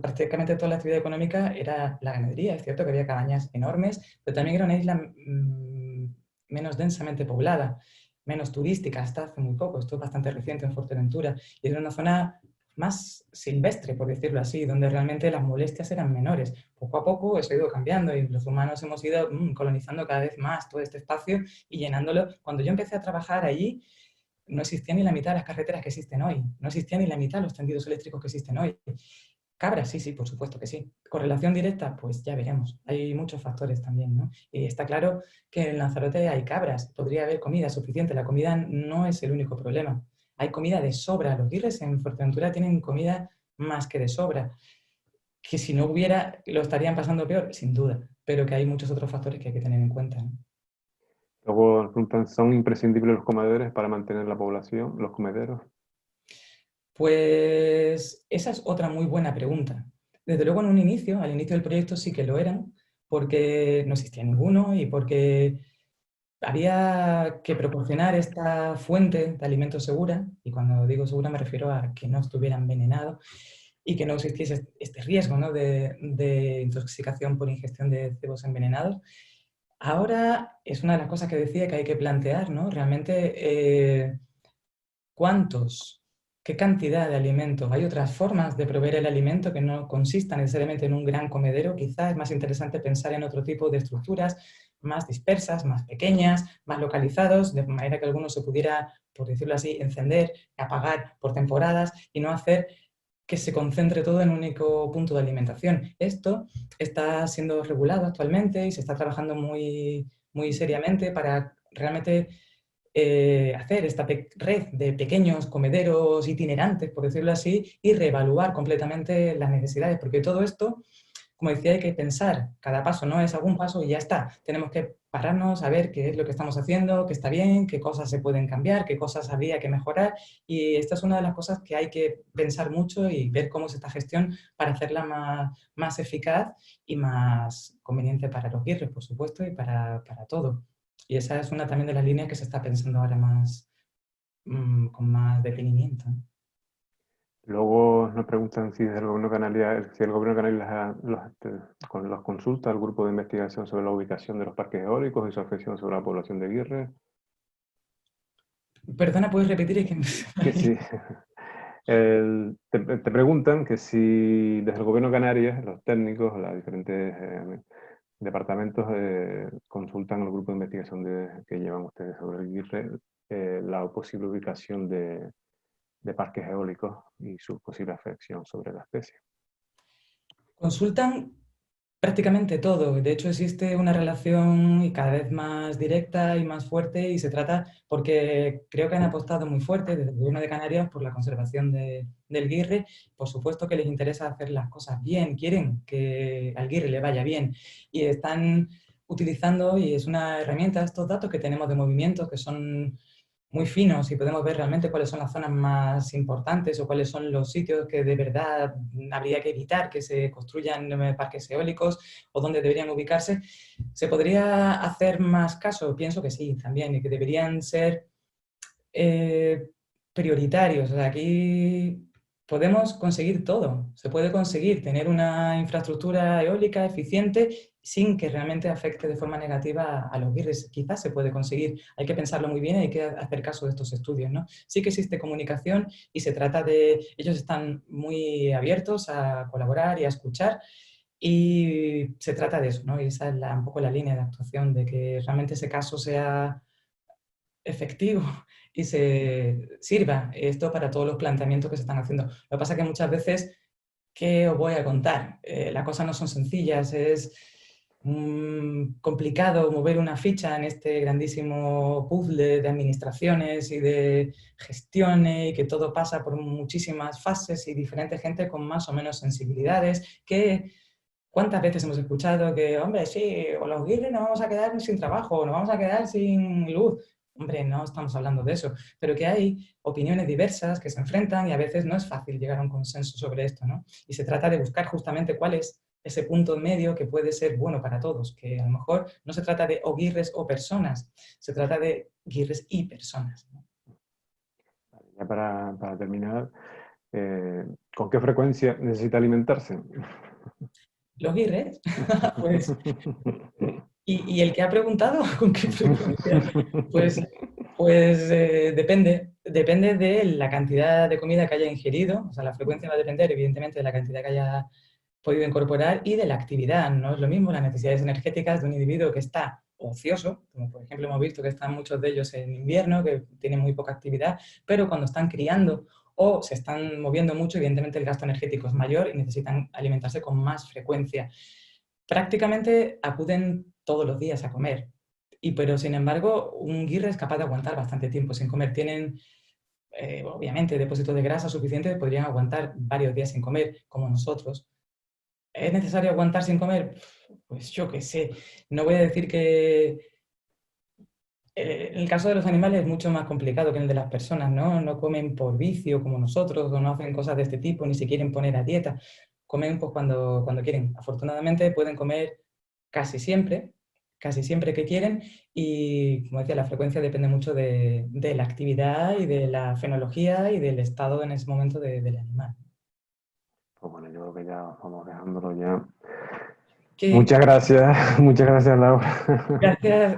prácticamente toda la actividad económica era la ganadería. Es cierto que había cabañas enormes, pero también era una isla menos densamente poblada, menos turística, hasta hace muy poco. Esto es bastante reciente en Fuerteventura y era una zona más silvestre, por decirlo así, donde realmente las molestias eran menores. Poco a poco eso ha ido cambiando y los humanos hemos ido colonizando cada vez más todo este espacio y llenándolo. Cuando yo empecé a trabajar allí, no existía ni la mitad de las carreteras que existen hoy, no existía ni la mitad de los tendidos eléctricos que existen hoy. Cabras, sí, sí, por supuesto que sí. Correlación directa, pues ya veremos. Hay muchos factores también, ¿no? Y está claro que en Lanzarote hay cabras, podría haber comida suficiente. La comida no es el único problema. Hay comida de sobra. Los guirres en Fuerteventura tienen comida más que de sobra. Que si no hubiera, lo estarían pasando peor, sin duda. Pero que hay muchos otros factores que hay que tener en cuenta, ¿no? Luego nos preguntan, ¿son imprescindibles los comedores para mantener la población, los comederos? Pues esa es otra muy buena pregunta. Desde luego, al inicio del proyecto sí que lo eran, porque no existía ninguno y porque había que proporcionar esta fuente de alimento segura, y cuando digo segura me refiero a que no estuviera envenenado y que no existiese este riesgo, ¿no?, de intoxicación por ingestión de cebos envenenados. Ahora es una de las cosas que decía que hay que plantear, ¿no? Realmente, ¿cuántos qué cantidad de alimentos. Hay otras formas de proveer el alimento que no consistan necesariamente en un gran comedero. Quizás es más interesante pensar en otro tipo de estructuras más dispersas, más pequeñas, más localizados, de manera que alguno se pudiera, por decirlo así, encender, apagar por temporadas y no hacer que se concentre todo en un único punto de alimentación. Esto está siendo regulado actualmente y se está trabajando muy, muy seriamente para realmente hacer esta red de pequeños comederos itinerantes, por decirlo así, y reevaluar completamente las necesidades, porque todo esto, como decía, hay que pensar, cada paso no es algún paso y ya está. Tenemos que pararnos a ver qué es lo que estamos haciendo, qué está bien, qué cosas se pueden cambiar, qué cosas habría que mejorar, y esta es una de las cosas que hay que pensar mucho y ver cómo es esta gestión para hacerla más eficaz y más conveniente para los guirres, por supuesto, y para todo. Y esa es una también de las líneas que se está pensando ahora más, con más detenimiento. Luego nos preguntan si el gobierno canario, si el gobierno canario los consulta al grupo de investigación sobre la ubicación de los parques eólicos y su afección sobre la población de guirres. Perdona, ¿puedes repetir? Es Que sí. Te preguntan que si desde el gobierno canario, los técnicos, los diferentes departamentos consultan al grupo de investigación que llevan ustedes sobre el guirre la posible ubicación de parques eólicos y su posible afección sobre la especie. Consultan prácticamente todo. De hecho, existe una relación y cada vez más directa y más fuerte, y se trata, porque creo que han apostado muy fuerte desde el Gobierno de Canarias por la conservación del guirre. Por supuesto que les interesa hacer las cosas bien, quieren que al guirre le vaya bien, y están utilizando, y es una herramienta, estos datos que tenemos de movimientos que son muy finos y podemos ver realmente cuáles son las zonas más importantes o cuáles son los sitios que de verdad habría que evitar que se construyan parques eólicos o dónde deberían ubicarse. ¿Se podría hacer más caso? Pienso que sí, también, y que deberían ser prioritarios. O sea, aquí podemos conseguir todo. Se puede conseguir tener una infraestructura eólica eficiente sin que realmente afecte de forma negativa a los guirres. Quizás se puede conseguir. Hay que pensarlo muy bien y hay que hacer caso de estos estudios, ¿no? Sí que existe comunicación y se trata de... Ellos están muy abiertos a colaborar y a escuchar, y se trata de eso, ¿no? Y esa es un poco la línea de actuación, de que realmente ese caso sea efectivo y se sirva esto para todos los planteamientos que se están haciendo. Lo que pasa es que muchas veces, ¿qué os voy a contar? Las cosas no son sencillas, es complicado mover una ficha en este grandísimo puzzle de administraciones y de gestiones, y que todo pasa por muchísimas fases y diferentes gente con más o menos sensibilidades. ¿Cuántas veces hemos escuchado que, hombre, sí, o los guirres nos vamos a quedar sin trabajo, nos vamos a quedar sin luz? Hombre, no estamos hablando de eso, pero que hay opiniones diversas que se enfrentan y a veces no es fácil llegar a un consenso sobre esto, ¿no? Y se trata de buscar justamente cuál es ese punto medio que puede ser bueno para todos, que a lo mejor no se trata de o guirres o personas, se trata de guirres y personas, ¿no? Ya para terminar, ¿con qué frecuencia necesita alimentarse? Los guirres, pues... ¿Y el que ha preguntado con qué frecuencia? Pues depende de la cantidad de comida que haya ingerido. O sea, la frecuencia va a depender evidentemente de la cantidad que haya podido incorporar y de la actividad. No es lo mismo las necesidades energéticas de un individuo que está ocioso, como por ejemplo hemos visto que están muchos de ellos en invierno, que tienen muy poca actividad, pero cuando están criando o se están moviendo mucho, evidentemente el gasto energético es mayor y necesitan alimentarse con más frecuencia. Prácticamente acuden todos los días a comer, pero sin embargo un guirre es capaz de aguantar bastante tiempo sin comer. Tienen obviamente depósitos de grasa suficientes, podrían aguantar varios días sin comer, como nosotros. ¿Es necesario aguantar sin comer? Pues yo qué sé. No voy a decir que... el caso de los animales es mucho más complicado que el de las personas, ¿no? No comen por vicio como nosotros, o no hacen cosas de este tipo, ni se quieren poner a dieta. Comen pues cuando quieren. Afortunadamente pueden comer casi siempre que quieren, y como decía, la frecuencia depende mucho de la actividad y de la fenología y del estado en ese momento del animal. Pues bueno, yo creo que ya vamos dejándolo ya. Que, Muchas gracias Laura.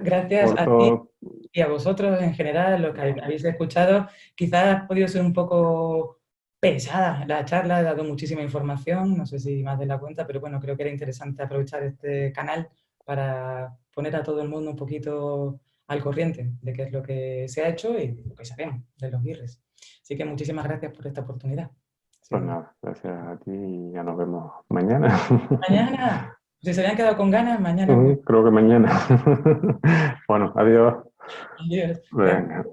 gracias Por a ti todo. y a vosotros en general, lo que habéis escuchado. Quizás ha podido ser un poco pesada la charla, he dado muchísima información, no sé si más de la cuenta, pero bueno, creo que era interesante aprovechar este canal para poner a todo el mundo un poquito al corriente de qué es lo que se ha hecho y lo que sabemos de los IRRES. Así que muchísimas gracias por esta oportunidad. Pues nada, gracias a ti y ya nos vemos mañana. Mañana, si se habían quedado con ganas, mañana. Creo que mañana. Bueno, adiós. Adiós. Venga.